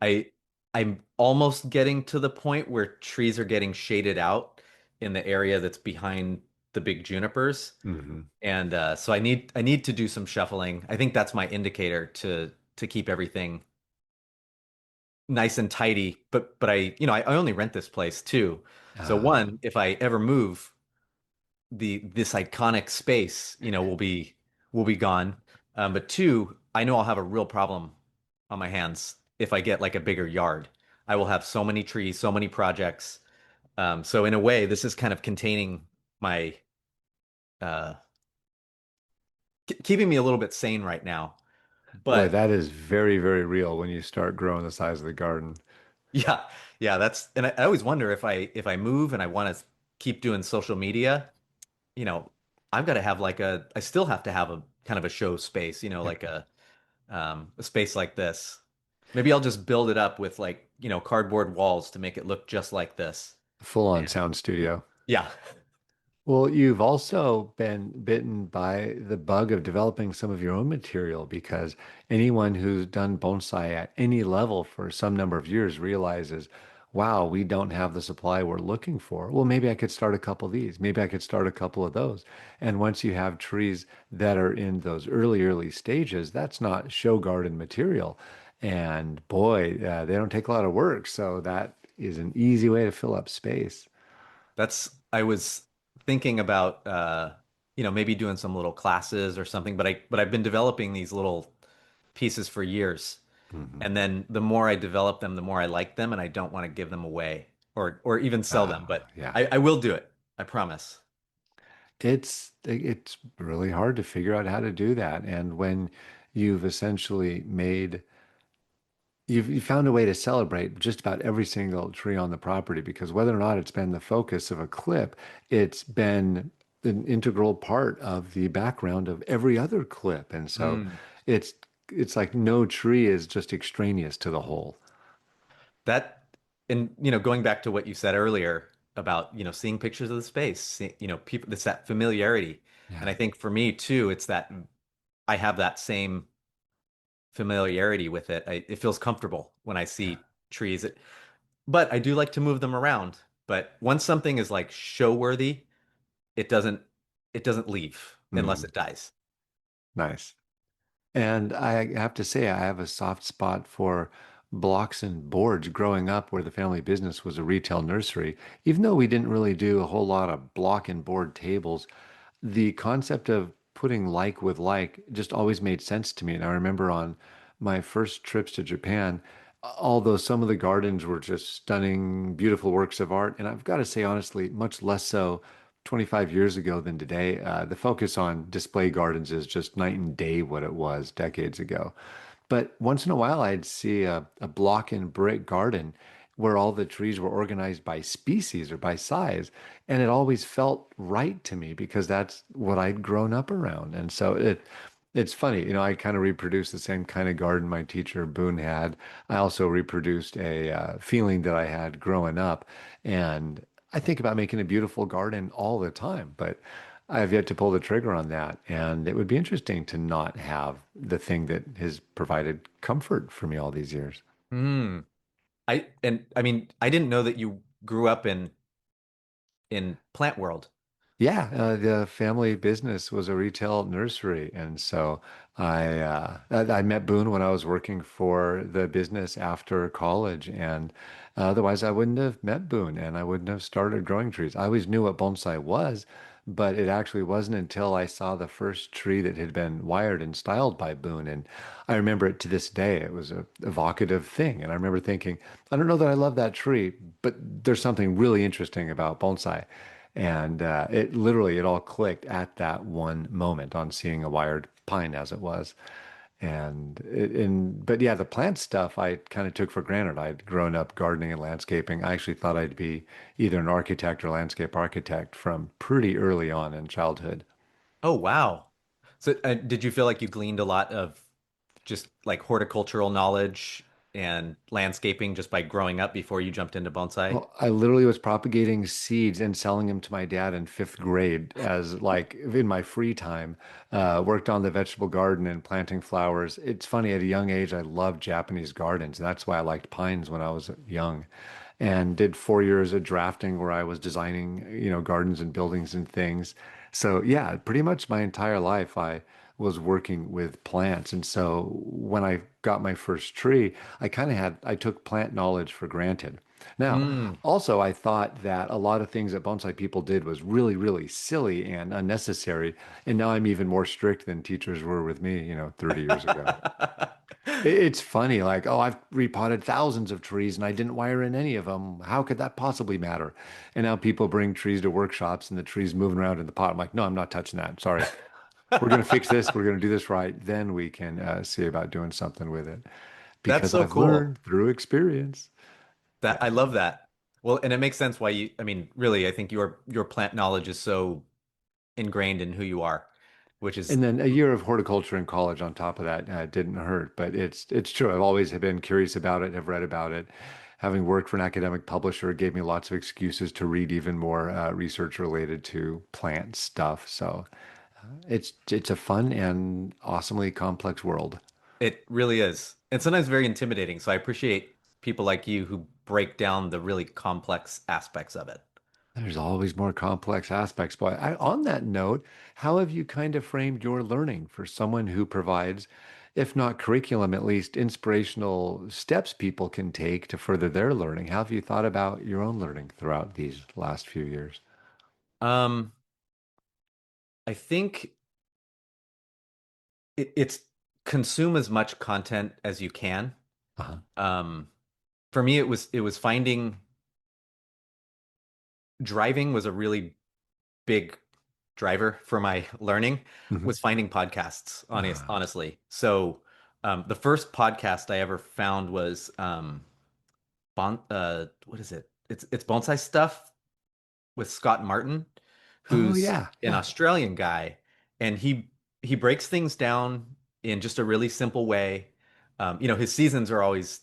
I I'm almost getting to the point where trees are getting shaded out in the area that's behind the big junipers. Hmm. And so I need to do some shuffling. I think that's my indicator to keep everything nice and tidy. But I only rent this place too. So Uh, one, if I ever move, this iconic space, will be gone. But two, I know I'll have a real problem on my hands if I get like a bigger yard. I will have so many trees, so many projects. So in a way, this is kind of containing my uh, keeping me a little bit sane right now. boy, But that is very, very real when you start growing the size of the garden. yeah, yeah, and I always wonder if I move and I want to keep doing social media, you know, I've got to have I still have to have a kind of a show space, Yeah. like a space like this. Maybe I'll just build it up with cardboard walls to make it look just like this. Full-on And sound studio. yeah. Well, you've also been bitten by the bug of developing some of your own material because anyone who's done bonsai at any level for some number of years realizes wow, we don't have the supply we're looking for. Well, maybe I could start a couple of these. Maybe I could start a couple of those. And once you have trees that are in those early stages, that's not show garden material. And boy, they don't take a lot of work. So that is an easy way to fill up space. I was thinking about maybe doing some little classes or something, but I've been developing these little pieces for years. Hmm. And then the more I develop them, the more I like them, and I don't want to give them away or even sell them. But Yeah. I will do it. I promise. It's really hard to figure out how to do that. And when you've essentially made you found a way to celebrate just about every single tree on the property because whether or not it's been the focus of a clip, it's been an integral part of the background of every other clip. And so Mm. it's it's like no tree is just extraneous to the whole. That and going back to what you said earlier about seeing pictures of the space, people, it's that familiarity. And Yeah. I think for me too, it's that I have that same familiarity with it. It feels comfortable when I Yeah. see trees. But I do like to move them around. But once something is like show worthy, it doesn't it doesn't leave unless Mhm. it dies. Nice. And I have to say, I have a soft spot for blocks and boards growing up where the family business was a retail nursery. Even though we didn't really do a whole lot of block and board tables, the concept of putting like with like just always made sense to me. And I remember on my first trips to Japan, although some of the gardens were just stunning, beautiful works of art, and I've got to say, honestly, much less so 25 years ago than today. The focus on display gardens is just night and day what it was decades ago. But once in a while, I'd see a block and brick garden where all the trees were organized by species or by size. And it always felt right to me because that's what I'd grown up around. And so it's funny, I kind of reproduced the same kind of garden my teacher Boone had. I also reproduced a feeling that I had growing up. And I think about making a beautiful garden all the time, but I have yet to pull the trigger on that. And it would be interesting to not have the thing that has provided comfort for me all these years. Hmm. I mean, I didn't know that you grew up in plant world. Yeah, the family business was a retail nursery, and so I met Boone when I was working for the business after college, and otherwise I wouldn't have met Boone, and I wouldn't have started growing trees. I always knew what bonsai was, but it actually wasn't until I saw the first tree that had been wired and styled by Boone, and I remember it to this day. It was a evocative thing, and I remember thinking, I don't know that I love that tree, but there's something really interesting about bonsai. And it all clicked at that one moment on seeing a wired pine as it was. But yeah, the plant stuff I kind of took for granted. I'd grown up gardening and landscaping. I actually thought I'd be either an architect or landscape architect from pretty early on in childhood. Oh, wow. So, did you feel like you gleaned a lot of just like horticultural knowledge and landscaping just by growing up before you jumped into bonsai? Well, I literally was propagating seeds and selling them to my dad in fifth grade as like in my free time. Worked on the vegetable garden and planting flowers. It's funny, at a young age, I loved Japanese gardens. And that's why I liked pines when I was young. And did 4 years of drafting where I was designing, gardens and buildings and things. So yeah, pretty much my entire life I was working with plants. And so when I got my first tree, I took plant knowledge for granted. Now, Mm. also, I thought that a lot of things that bonsai people did was really, really silly and unnecessary. And now I'm even more strict than teachers were with me, 30 years ago. It's funny, like, oh, I've repotted thousands of trees and I didn't wire in any of them. How could that possibly matter? And now people bring trees to workshops and the tree's moving around in the pot. I'm like, no, I'm not touching that. Sorry. We're going to fix this. We're going to do this right. Then we can see about doing something with it That's because so I've cool. learned through experience. That Yeah. I love that. Well, and it makes sense why I mean, really, I think your plant knowledge is so ingrained in who you are, which is And then a year of horticulture in college on top of that didn't hurt, but it's true. I've always been curious about it, have read about it. Having worked for an academic publisher gave me lots of excuses to read even more research related to plant stuff. So it's a fun and awesomely complex world. it really is. And sometimes very intimidating. So I appreciate people like you who break down the really complex aspects of it. There's always more complex aspects. But on that note, how have you kind of framed your learning for someone who provides, if not curriculum, at least inspirational steps people can take to further their learning? How have you thought about your own learning throughout these last few years? Um, I think it's consume as much content as you can. Uh-huh. Um, for me, it was finding driving was a really big driver for my learning Hmm. was finding podcasts, honestly. So the first podcast I ever found was what is it? It's Bonsai Stuff with Scott Martin, Oh, who's yeah. an Yeah. Australian guy, and he breaks things down in just a really simple way. His seasons are always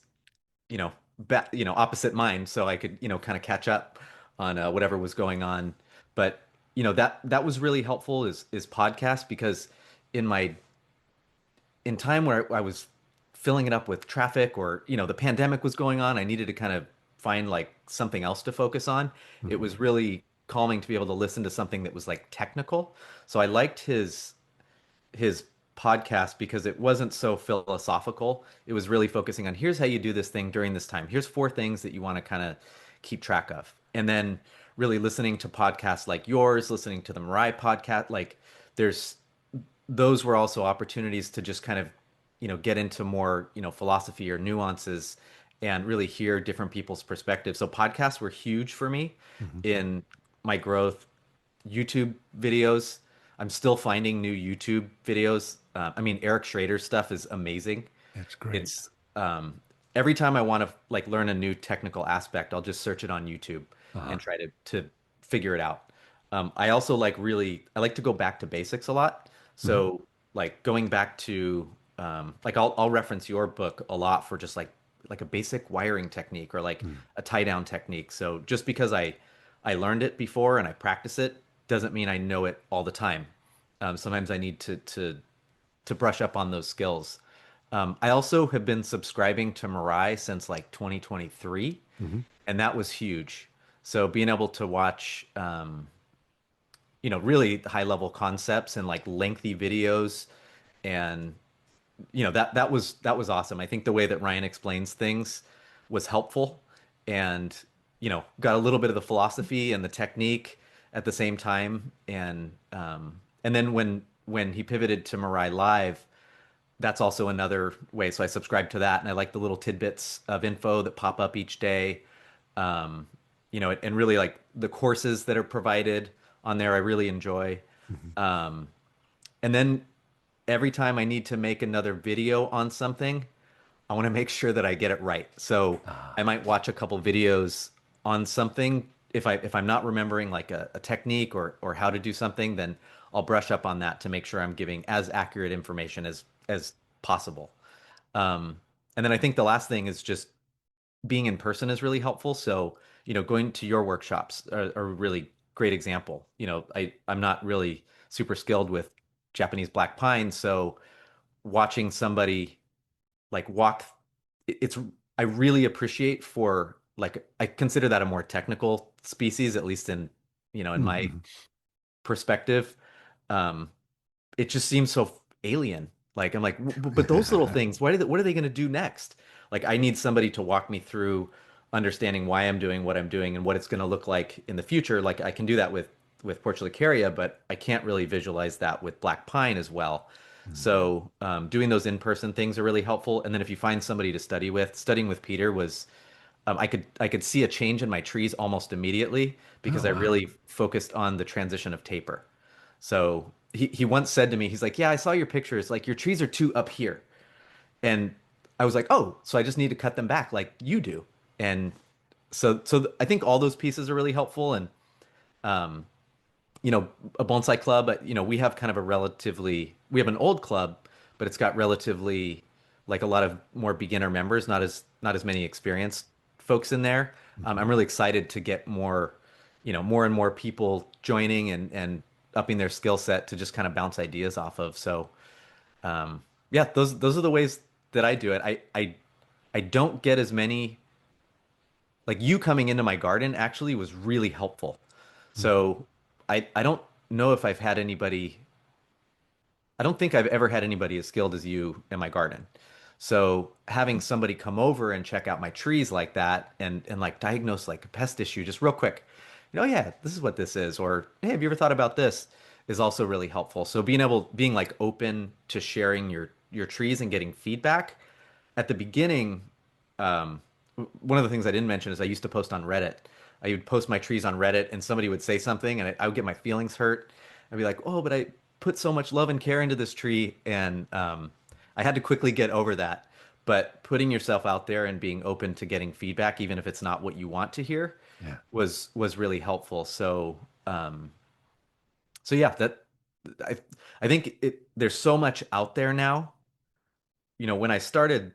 opposite mine, so I could kind of catch up on whatever was going on. But that was really helpful is podcast because in my in time where I was filling it up with traffic or the pandemic was going on, I needed to kind of find like something else to focus on. It Hmm. was really calming to be able to listen to something that was like technical. So I liked his podcast because it wasn't so philosophical. It was really focusing on here's how you do this thing during this time. Here's four things that you want to kind of keep track of. And then really listening to podcasts like yours, listening to the Mariah podcast, like there's those were also opportunities to just kind of, get into more, philosophy or nuances and really hear different people's perspectives. So podcasts were huge for me Hmm. in my growth. YouTube videos, I'm still finding new YouTube videos. I mean, Eric Schrader's stuff is amazing. That's great. It's every time I want to like learn a new technical aspect, I'll just search it on YouTube Uh-huh. and try to figure it out. I also I like to go back to basics a lot. Hmm. So like going back to like I'll reference your book a lot for just like a basic wiring technique or like Hmm. a tie down technique. So just because I learned it before and I practice it doesn't mean I know it all the time. Sometimes I need to brush up on those skills. I also have been subscribing to Mirai since like 2023, Hmm. and that was huge. So being able to watch, really high level concepts and like lengthy videos, and that was awesome. I think the way that Ryan explains things was helpful, and got a little bit of the philosophy and the technique at the same time, and then when he pivoted to Mirai Live, that's also another way. So I subscribe to that, and I like the little tidbits of info that pop up each day. Um, and really like the courses that are provided on there, I really enjoy. Hmm. Um, and then every time I need to make another video on something, I want to make sure that I get it right. So I Ah. might watch a couple videos on something. If I'm not remembering like a technique or how to do something, then I'll brush up on that to make sure I'm giving as accurate information as possible. Um, and then I think the last thing is just being in person is really helpful. So, going to your workshops are a really great example. I'm not really super skilled with Japanese black pine, so watching somebody like walk it's I really appreciate for like I consider that a more technical species, at least in my Mhm. perspective. Um, it just seems so alien. Like I'm like, But those little things, what are they going to do next?" Like I need somebody to walk me through understanding why I'm doing what I'm doing and what it's going to look like in the future. Like I can do that with Portulacaria, but I can't really visualize that with black pine as well. Mm. So doing those in-person things are really helpful. And then if you find somebody to study with, studying with Peter was I could see a change in my trees almost immediately Oh, because I wow. really focused on the transition of taper. So he once said to me, he's like, "Yeah, I saw your pictures. Like your trees are too up here." And I was like, "Oh, so I just need to cut them back like you do." And I think all those pieces are really helpful. And um, a bonsai club, we have kind of we have an old club, but it's got relatively like a lot of more beginner members, not as many experienced folks in there. Mhm. I'm really excited to get more and more people joining and upping their skill set to just kind of bounce ideas off of. So, yeah, those are the ways that I do it. I don't get as many like you coming into my garden actually was really helpful. Mhm. So I don't know if I've had anybody I don't think I've ever had anybody as skilled as you in my garden. So having somebody come over and check out my trees like that and like diagnose like a pest issue just real quick. Oh yeah, this is what this is, or hey, have you ever thought about this? Is also really helpful. So being like open to sharing your trees and getting feedback at the beginning, um, one of the things I didn't mention is I used to post on Reddit. I would post my trees on Reddit, and somebody would say something, and I would get my feelings hurt. I'd be like, "Oh, but I put so much love and care into this tree," and I had to quickly get over that. But putting yourself out there and being open to getting feedback, even if it's not what you want to hear, Yeah. was really helpful. So yeah, that I I think there's so much out there now. When I started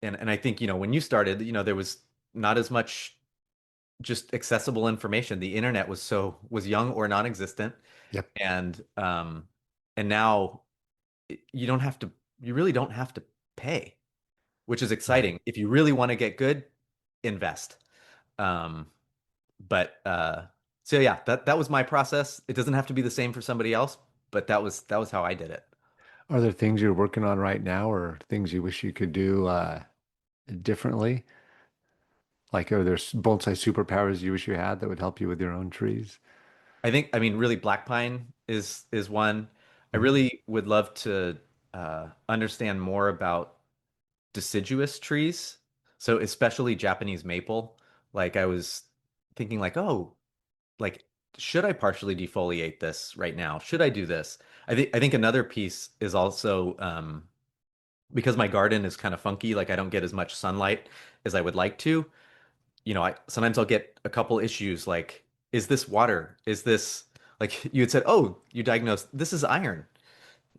and I think, when you started, there was not as much just accessible information. The internet was young or non-existent, Yep. and now you don't have to you really don't have to pay, which is Right. exciting. If you really want to get good, invest. Um, but so yeah, that was my process. It doesn't have to be the same for somebody else, but that was how I did it. Are there things you're working on right now or things you wish you could do differently? Like, are there bonsai superpowers you wish you had that would help you with your own trees? I mean, really, black pine is one. I Mhm. really would love to understand more about deciduous trees. So especially Japanese maple. Like I was thinking like, oh, like should I partially defoliate this right now? Should I do this? I think another piece is also because my garden is kind of funky, like I don't get as much sunlight as I would like to. I sometimes I'll get a couple issues like, is this water? Is this like you had said, oh, you diagnosed this is iron.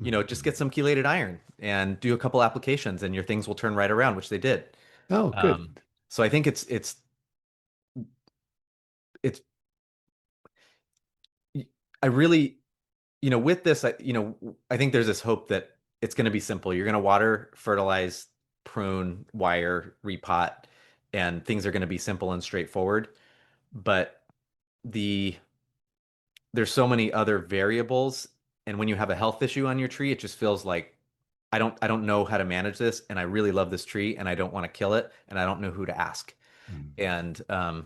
Just Mhm. get some chelated iron and do a couple applications and your things will turn right around, which they did. Oh, good. So I think it's I really, with this, I think there's this hope that it's going to be simple. You're going to water, fertilize, prune, wire, repot, and things are going to be simple and straightforward. But the there's so many other variables, and when you have a health issue on your tree, it just feels like I don't know how to manage this, and I really love this tree, and I don't want to kill it, and I don't know who to ask. Mm. And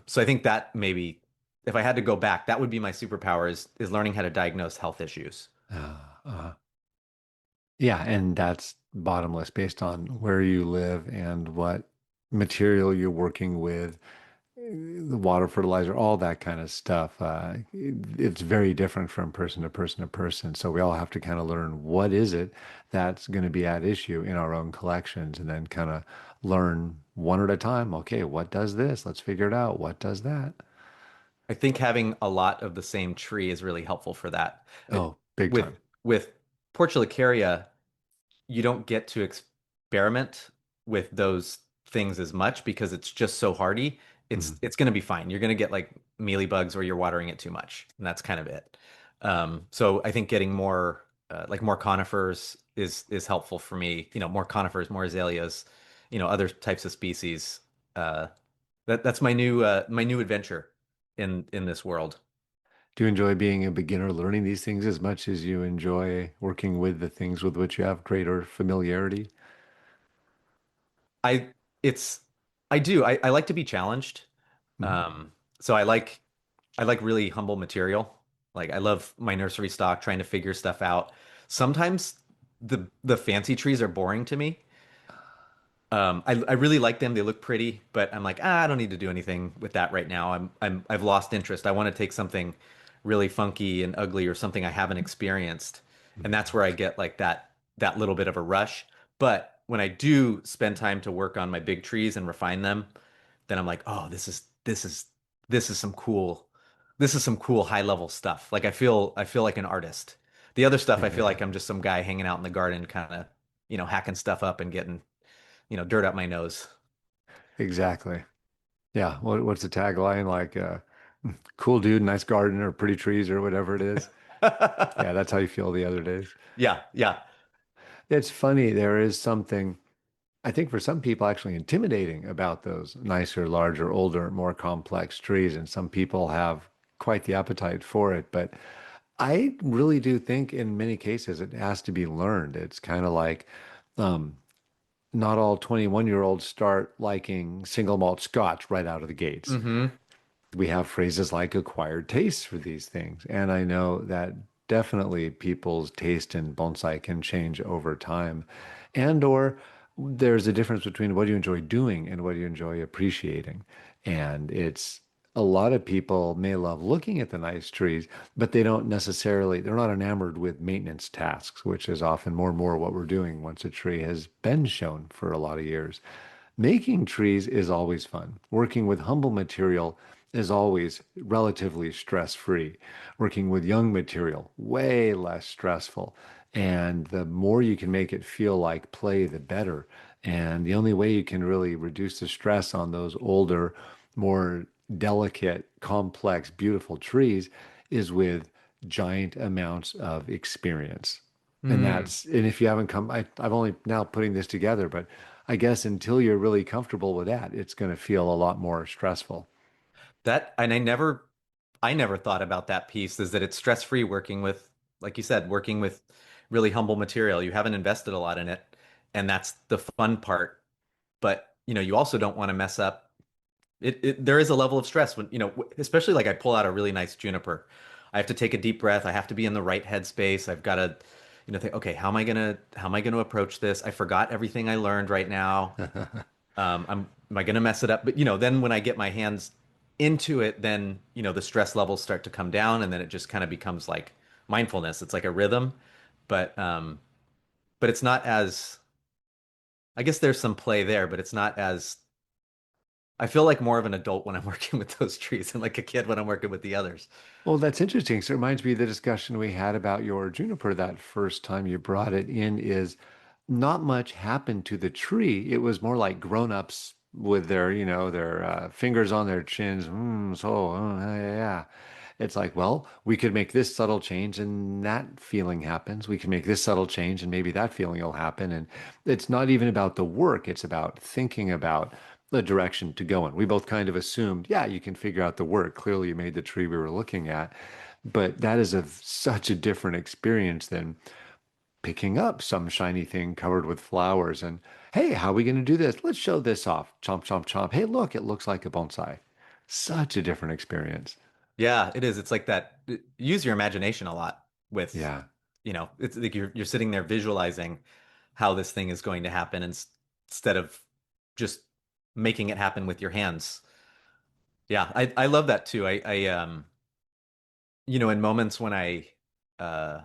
so I think that maybe if I had to go back, that would be my superpower is learning how to diagnose health issues. Uh, uh, yeah, and that's bottomless based on where you live and what material you're working with, the water, fertilizer, all that kind of stuff. It's very different from person to person to person. So we all have to kind of learn what is it that's going to be at issue in our own collections and then kind of learn one at a time. Okay, what does this? Let's figure it out. What does that? I think having a lot of the same tree is really helpful for that. Oh, big With time. with Portulacaria, you don't get to experiment with those things as much because it's just so hardy. It's Mhm. it's going to be fine. You're going to get like mealy bugs or you're watering it too much, and that's kind of it. So I think getting more like more conifers is helpful for me. More conifers, more azaleas, other types of species. Uh, that's my new adventure in this world. Do you enjoy being a beginner learning these things as much as you enjoy working with the things with which you have greater familiarity? I it's I do. I like to be challenged. Mhm. So I like really humble material. Like I love my nursery stock, trying to figure stuff out. Sometimes the fancy trees are boring to me. I really like them. They look pretty, but I'm like, I don't need to do anything with that right now. I've lost interest. I want to take something really funky and ugly or something I haven't experienced. And that's where I get like that little bit of a rush. But when I do spend time to work on my big trees and refine them, then I'm like, oh, this is some cool high level stuff. Like I feel like an artist. The other stuff I feel like I'm just some guy hanging out in the garden kind of, hacking stuff up and getting dirt up my nose. Exactly. Yeah. What's the tagline? Like, cool dude, nice garden, or pretty trees, or whatever it is. Yeah, that's how you feel the other days. Yeah, yeah. It's funny. There is something. I think for some people, actually intimidating about those nicer, larger, older, more complex trees. And some people have quite the appetite for it. But I really do think in many cases it has to be learned. It's kind of like um, not all 21-year-olds start liking single malt scotch right out of the gates. Hmm. We have phrases like acquired tastes for these things. And I know that definitely people's taste in bonsai can change over time. And or there's a difference between what you enjoy doing and what you enjoy appreciating. And it's a lot of people may love looking at the nice trees, but they don't necessarily, they're not enamored with maintenance tasks, which is often more and more what we're doing once a tree has been shown for a lot of years. Making trees is always fun. Working with humble material is always relatively stress-free. Working with young material, way less stressful. And the more you can make it feel like play, the better. And the only way you can really reduce the stress on those older, more delicate, complex, beautiful trees is with giant amounts of experience. And if you haven't come, I've only now putting this together, but I guess until you're really comfortable with that, it's going to feel a lot more stressful. That, and I never thought about that piece is that it's stress-free working with, like you said, working with really humble material. You haven't invested a lot in it, and that's the fun part. But, you also don't want to mess up. There is a level of stress when, especially like I pull out a really nice juniper. I have to take a deep breath. I have to be in the right headspace. I've got to, think, okay, how am I gonna approach this? I forgot everything I learned right now. Am I gonna mess it up? But then when I get my hands into it, then the stress levels start to come down, and then it just kind of becomes like mindfulness. It's like a rhythm, but it's not as. I guess there's some play there, but it's not as. I feel like more of an adult when I'm working with those trees and like a kid when I'm working with the others. Well, that's interesting. So it reminds me of the discussion we had about your juniper that first time you brought it in is not much happened to the tree. It was more like grown-ups with their fingers on their chins. Yeah. It's like, well, we could make this subtle change and that feeling happens. We can make this subtle change and maybe that feeling will happen. And it's not even about the work, it's about thinking about the direction to go in. We both kind of assumed, yeah, you can figure out the work. Clearly, you made the tree we were looking at. But that is such a different experience than picking up some shiny thing covered with flowers and, hey, how are we going to do this? Let's show this off. Chomp, chomp, chomp. Hey, look, it looks like a bonsai. Such a different experience. Yeah, it is. It's like that. Use your imagination a lot with, Yeah. it's like you're sitting there visualizing how this thing is going to happen instead of just making it happen with your hands. Yeah, I love that too. In moments when I uh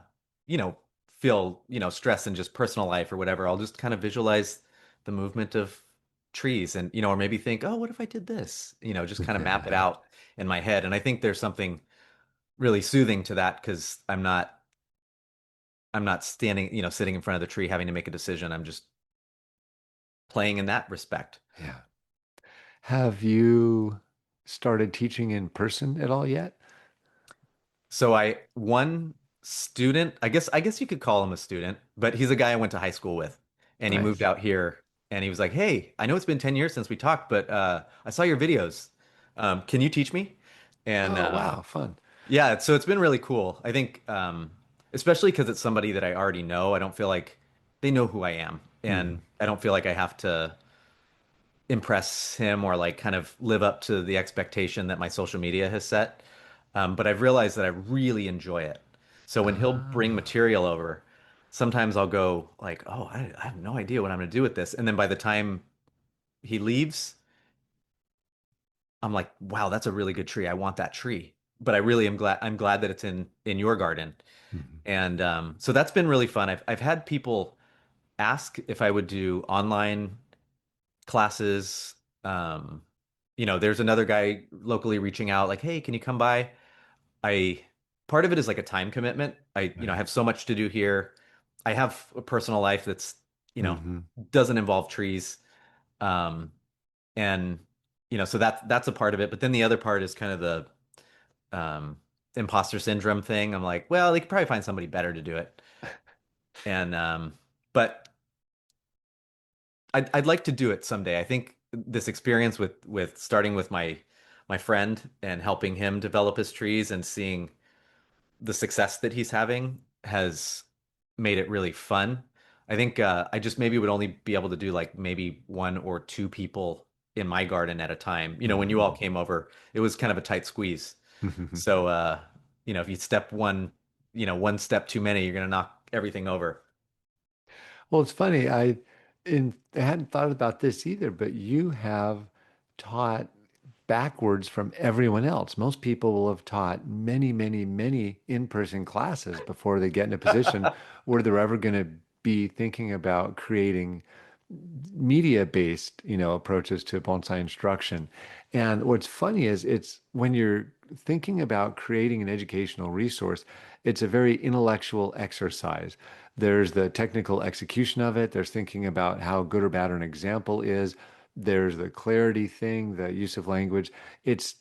you know feel, stress in just personal life or whatever, I'll just kind of visualize the movement of trees and, or maybe think, oh, what if I did this? Just kind of map it out in my head. And I think there's something really soothing to that because I'm not standing, sitting in front of the tree having to make a decision. I'm just playing in that respect. Yeah. Have you started teaching in person at all yet? So one student, I guess you could call him a student, but he's a guy I went to high school with, and he moved Nice. out here, and he was like, "Hey, I know it's been 10 years since we talked, but I saw your videos. Can you teach me?" And Oh, wow, fun. yeah, so it's been really cool. I think, especially because it's somebody that I already know. I don't feel like they know who I am, and Hmm. I don't feel like I have to impress him or like kind of live up to the expectation that my social media has set. But I've realized that I really enjoy it. So when he'll bring Ah. material over, sometimes I'll go like, "Oh, I have no idea what I'm going to do with this." And then by the time he leaves, I'm like, "Wow, that's a really good tree. I want that tree." But I really am glad that it's in your garden. Mhm. And so that's been really fun. I've had people ask if I would do online classes. There's another guy locally reaching out like, "Hey, can you come by?" I Part of it is like a time commitment. I Right. have so much to do here. I have a personal life that's, you know, Hmm. doesn't involve trees. Um, and so that's a part of it. But then the other part is kind of the imposter syndrome thing. I'm like, well, they could probably find somebody better to do it. And but I'd like to do it someday. I think this experience with starting with my friend and helping him develop his trees and seeing the success that he's having has made it really fun. I think I just maybe would only be able to do like maybe one or two people in my garden at a time. You know, when you all Mhm. came over, it was kind of a tight squeeze. So if you step one, one step too many, you're gonna knock everything over. Well, it's funny. I hadn't thought about this either, but you have taught backwards from everyone else. Most people will have taught many, many, many in-person classes before they get in a position where they're ever going to be thinking about creating media-based, approaches to bonsai instruction. And what's funny is it's when you're thinking about creating an educational resource, it's a very intellectual exercise. There's the technical execution of it. There's thinking about how good or bad an example is. There's the clarity thing, the use of language. It's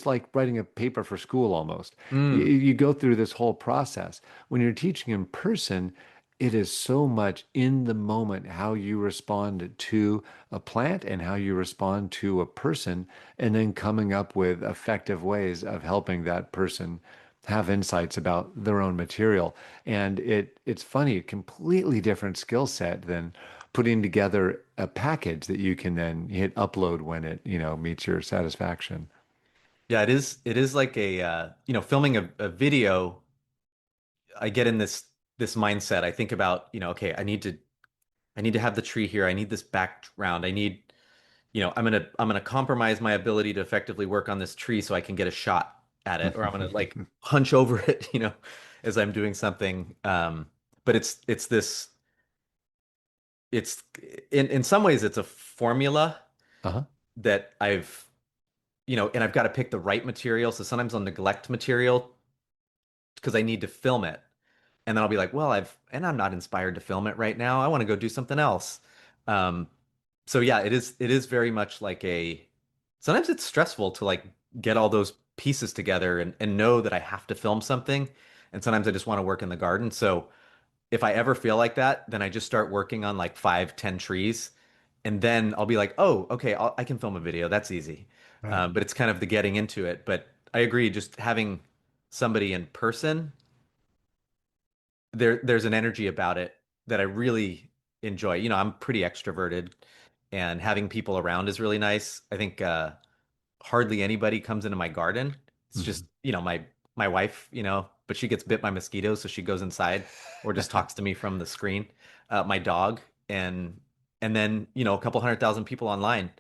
like writing a paper for school almost. Mm. You go through this whole process. When you're teaching in person, it is so much in the moment how you respond to a plant and how you respond to a person, and then coming up with effective ways of helping that person have insights about their own material. And it's funny, a completely different skill set than putting together a package that you can then hit upload when it, meets your satisfaction. Yeah, it is like a filming a video. I get in this mindset. I think about, okay, I need to have the tree here. I need this background. I need, I'm gonna compromise my ability to effectively work on this tree so I can get a shot at it, or I'm gonna like hunch over it, as I'm doing something. But it's this it's in some ways it's a formula Uh-huh. that and I've got to pick the right material. So sometimes I'll neglect material because I need to film it. And then I'll be like, well, I'm not inspired to film it right now. I want to go do something else. Um, so yeah, it is very much like sometimes it's stressful to like get all those pieces together and know that I have to film something. And sometimes I just want to work in the garden. So if I ever feel like that, then I just start working on like 5, 10 trees. And then I'll be like, oh, okay, I can film a video. That's easy. Right. But it's kind of the getting into it. But I agree, just having somebody in person there's an energy about it that I really enjoy. I'm pretty extroverted and having people around is really nice. I think hardly anybody comes into my garden. It's Mhm. just, my wife, but she gets bit by mosquitoes, so she goes inside or just talks to me from the screen. My dog and then, a couple 100,000 people online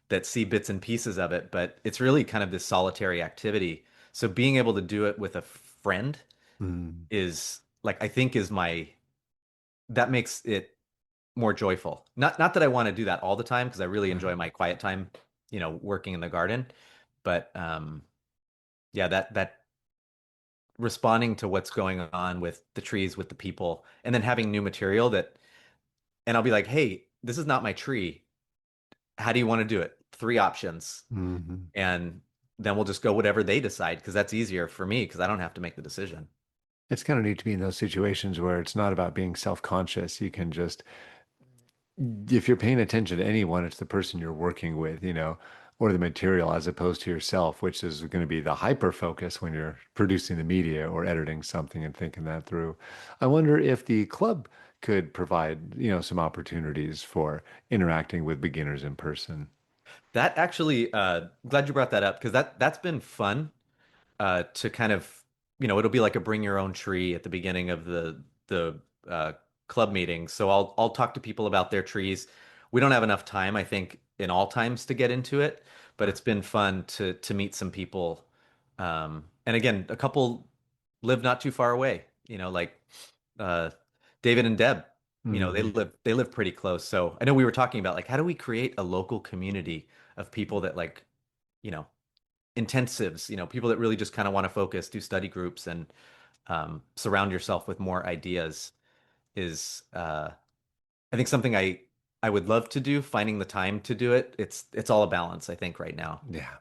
that see bits and pieces of it, but it's really kind of this solitary activity. So being able to do it with a friend Mm. is like I think is my that makes it more joyful. Not that I want to do that all the time because I really enjoy Right. my quiet time, working in the garden. But yeah, that responding to what's going on with the trees, with the people, and then having new material and I'll be like, hey, this is not my tree. How do you want to do it? Three options. Mhm. And then we'll just go whatever they decide because that's easier for me because I don't have to make the decision. It's kind of neat to be in those situations where it's not about being self-conscious. You can just, if you're paying attention to anyone, it's the person you're working with, or the material as opposed to yourself, which is going to be the hyper focus when you're producing the media or editing something and thinking that through. I wonder if the club could provide, some opportunities for interacting with beginners in person. That actually, glad you brought that up because that's been fun to kind of, it'll be like a bring your own tree at the beginning of the club meeting. So I'll talk to people about their trees. We don't have enough time, I think, in all times to get into it, but it's been fun to meet some people. And again, a couple live not too far away, like uh, David and Deb. They Hmm. live pretty close. So I know we were talking about like how do we create a local community of people that like, you know, intensives, people that really just kind of want to focus, do study groups, and surround yourself with more ideas is, I think, something I would love to do. Finding the time to do it, it's all a balance, I think, right now. Yeah.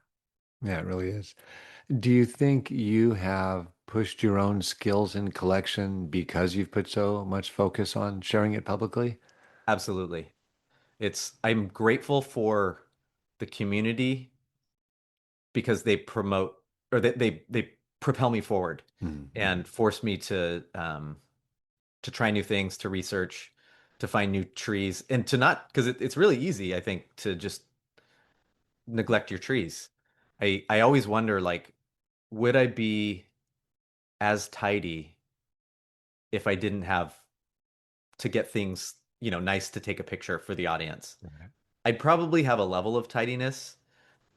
Yeah, it really is. Do you think you have pushed your own skills in collection because you've put so much focus on sharing it publicly? Absolutely. I'm grateful for the community because they promote or they propel me forward Mm-hmm. and force me to try new things, to research, to find new trees, and to not because it's really easy, I think, to just neglect your trees. I always wonder like, would I be as tidy if I didn't have to get things, nice to take a picture for the audience? I'd probably have a level of tidiness,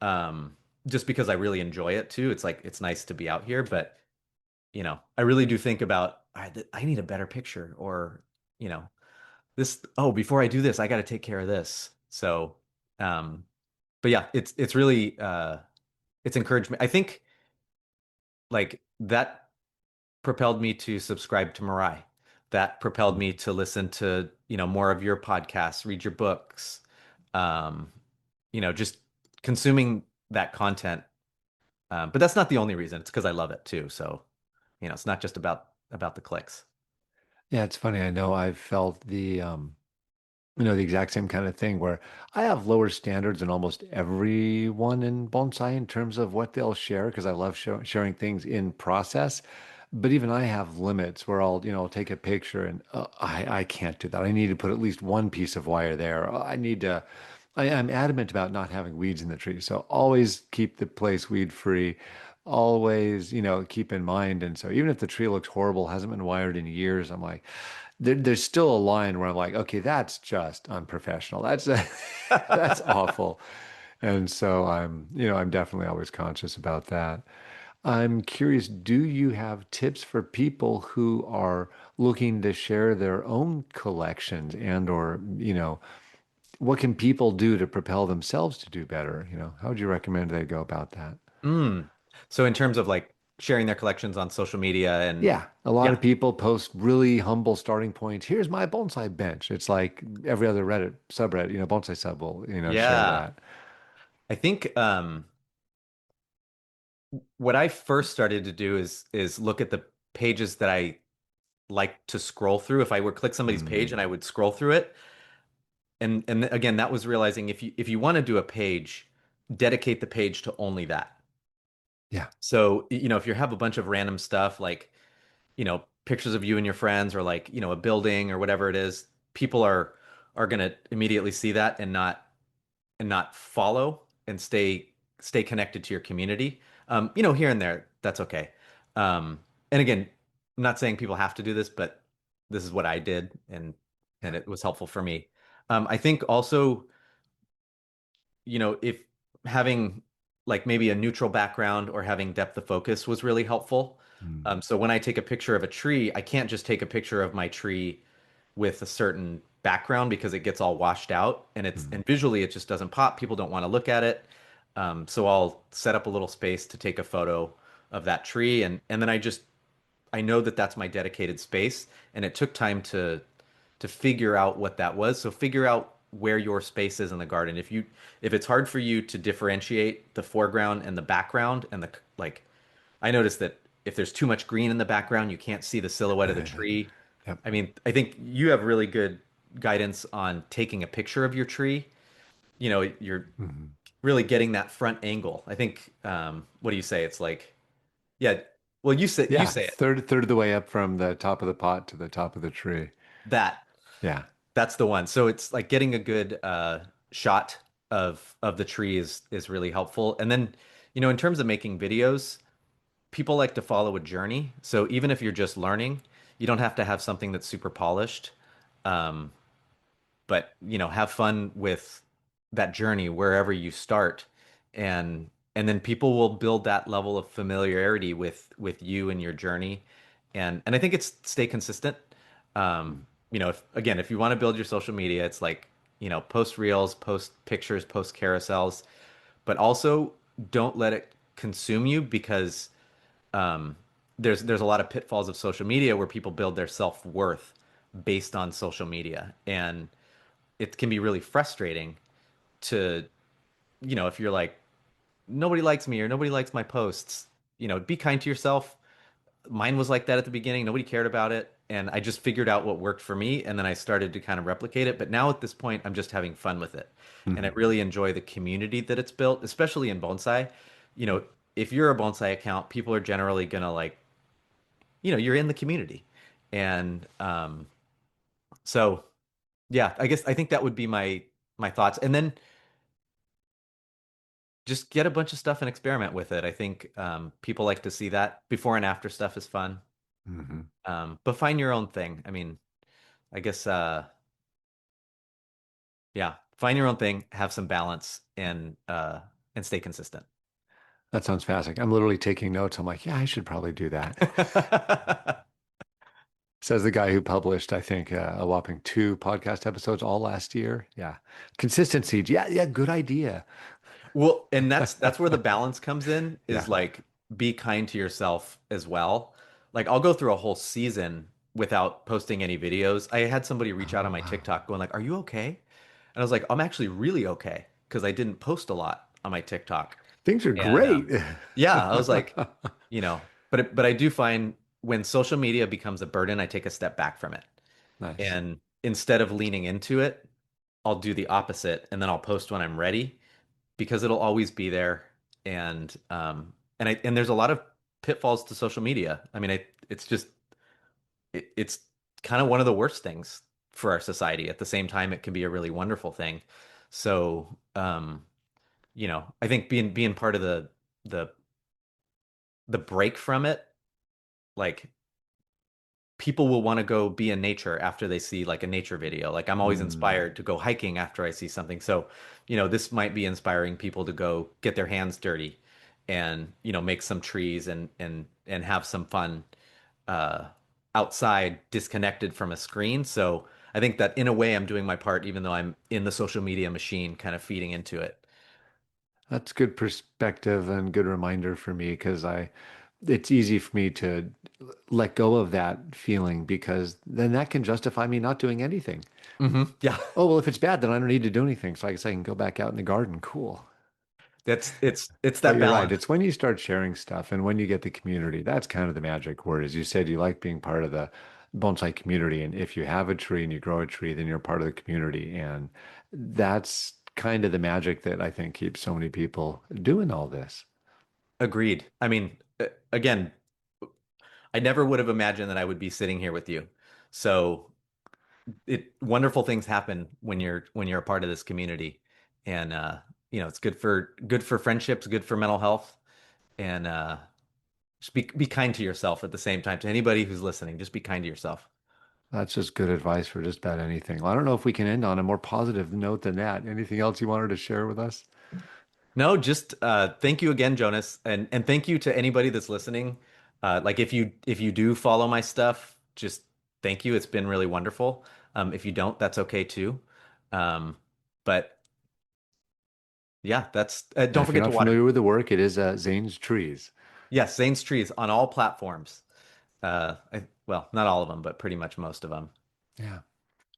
um, just because I really enjoy it too. It's like it's nice to be out here, but I really do think about I need a better picture or, you know, before I do this, I got to take care of this. So, um, but yeah, it's really it's encouraged me. I think like that propelled me to subscribe to Mirai. That propelled me to listen to, more of your podcasts, read your books, um, just consuming that content. But that's not the only reason. It's because I love it too. So, it's not just about the clicks. Yeah, it's funny. I know I've felt the exact same kind of thing where I have lower standards than almost everyone in bonsai in terms of what they'll share because I love sharing things in process. But even I have limits where I'll take a picture and I can't do that. I need to put at least one piece of wire there. I need to. I'm adamant about not having weeds in the tree, so always keep the place weed free. Always, keep in mind. And so even if the tree looks horrible, hasn't been wired in years, I'm like, there's still a line where I'm like, okay, that's just unprofessional. That's that's awful. And so I'm definitely always conscious about that. I'm curious, do you have tips for people who are looking to share their own collections and or, what can people do to propel themselves to do better? How would you recommend they go about that? Mm. So in terms of like sharing their collections on social media and Yeah, a lot yeah, of people post really humble starting points. Here's my bonsai bench. It's like every other Reddit subreddit, bonsai sub will, share yeah. that. I think what I first started to do is look at the pages that I like to scroll through. If I would click somebody's page Mm, and I would scroll through it, and again, that was realizing if you want to do a page, dedicate the page to only that. yeah. So, if you have a bunch of random stuff like, pictures of you and your friends or like, a building or whatever it is, people are going to immediately see that and not follow and stay connected to your community. Here and there, that's okay. And again, I'm not saying people have to do this, but this is what I did, and Yeah. it was helpful for me. I think also, if having like maybe a neutral background or having depth of focus was really helpful. Mm, So when I take a picture of a tree, I can't just take a picture of my tree with a certain background because it gets all washed out mm, and visually it just doesn't pop. People don't want to look at it. So I'll set up a little space to take a photo of that tree and then I know that that's my dedicated space and it took time to figure out what that was. So figure out where your space is in the garden. If it's hard for you to differentiate the foreground and the background and the like, I noticed that if there's too much green in the background, you can't see the silhouette of the tree. yep. I mean, I think you have really good guidance on taking a picture of your tree. You're Mhm. really getting that front angle. I think, what do you say? It's like, yeah, well, you Yeah, say it. third of the way up from the top of the pot to the top of the tree. That Yeah. that's the one. So it's like getting a good shot of the tree is really helpful. And then, in terms of making videos, people like to follow a journey. So even if you're just learning, you don't have to have something that's super polished. Um, but have fun with that journey wherever you start, and then people will build that level of familiarity with you and your journey, and I think it's stay consistent. If you want to build your social media, it's like, post reels, post pictures, post carousels, but also don't let it consume you because um, there's a lot of pitfalls of social media where people build their self-worth based on social media, and it can be really frustrating to, if you're like, nobody likes me or nobody likes my posts, be kind to yourself. mine was like that at the beginning. Nobody cared about it. And I just figured out what worked for me. And then I started to kind of replicate it. But now at this point, I'm just having fun with it. And I Mhm. really enjoy the community that it's built, especially in bonsai. You know, if you're a bonsai account, people are generally gonna like, you're in the community. And so yeah, I think that would be my thoughts. And then just get a bunch of stuff and experiment with it. I think people like to see that. Before and after stuff is fun. Mhm. But find your own thing. I mean, I guess yeah, find your own thing, have some balance and stay consistent. That sounds fascinating. I'm literally taking notes. I'm like, yeah, I should probably do that. Says the guy who published, I think, a whopping 2 podcast episodes all last year. Yeah. Consistency. Yeah, yeah, good idea. Well, and that's where the balance comes in, is Yeah. like be kind to yourself as well. Like I'll go through a whole season without posting any videos. I had somebody reach out on Oh, my wow. TikTok going like, "Are you okay?" And I was like, "I'm actually really okay because I didn't post a lot on my TikTok." Things are And great. yeah, I was like, but I do find when social media becomes a burden, I take a step back from it. Nice. And instead of leaning into it, I'll do the opposite and then I'll post when I'm ready because it'll always be there. And there's a lot of pitfalls to social media. I mean, it's kind of one of the worst things for our society. At the same time, it can be a really wonderful thing. So, I think being part of the the break from it, like people will want to go be in nature after they see like a nature video. Like I'm always Mm, inspired to go hiking after I see something. So, this might be inspiring people to go get their hands dirty and, make some trees and have some fun uh outside disconnected from a screen. So, I think that in a way I'm doing my part even though I'm in the social media machine kind of feeding into it. that's good perspective and good reminder for me because it's easy for me to let go of that feeling because then that can justify me not doing anything. Yeah. Oh, well, if it's bad, then I don't need to do anything. So I guess I can go back out in the garden. Cool. It's But that you're right. balance. It's when you start sharing stuff and when you get the community, that's kind of the magic word. As you said, you like being part of the bonsai community. And if you have a tree and you grow a tree, then you're part of the community. And that's kind of the magic that I think keeps so many people doing all this. Agreed. I mean, again, I never would have imagined that I would be sitting here with you. So wonderful things happen when you're a part of this community. And it's good for friendships, good for mental health. And just be kind to yourself at the same time. To anybody who's listening, just be kind to yourself. That's just good advice for just about anything. Well, I don't know if we can end on a more positive note than that. Anything else you wanted to share with us? No, just thank you again, Jonas, and thank you to anybody that's listening. Like if you do follow my stuff, just thank you. It's been really wonderful. If you don't, that's okay too. Um, but yeah, that's And don't if you're forget to not water. familiar with the work, it is Zane's Trees. Yes, Zane's Trees on all platforms. Well, not all of them, but pretty much most of them. Yeah.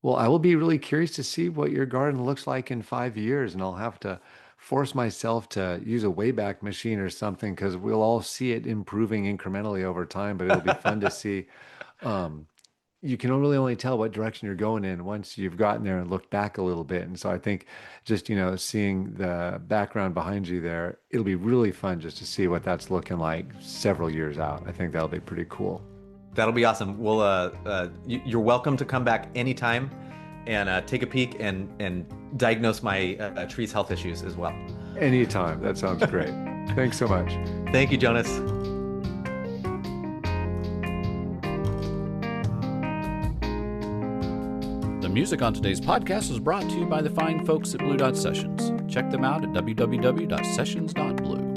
Well, I will be really curious to see what your garden looks like in 5 years, and I'll have to force myself to use a Wayback Machine or something because we'll all see it improving incrementally over time, but it'll be fun to see. Um, you can really only tell what direction you're going in once you've gotten there and looked back a little bit. And so I think just, seeing the background behind you there, it'll be really fun just to see what that's looking like several years out. I think that'll be pretty cool. That'll be awesome. Well, you're welcome to come back anytime and take a peek and diagnose my tree's health issues as well. Anytime. That sounds great. Thanks so much. Thank you, Jonas. The music on today's podcast was brought to you by the fine folks at Blue Dot Sessions. Check them out at www.sessions.blue.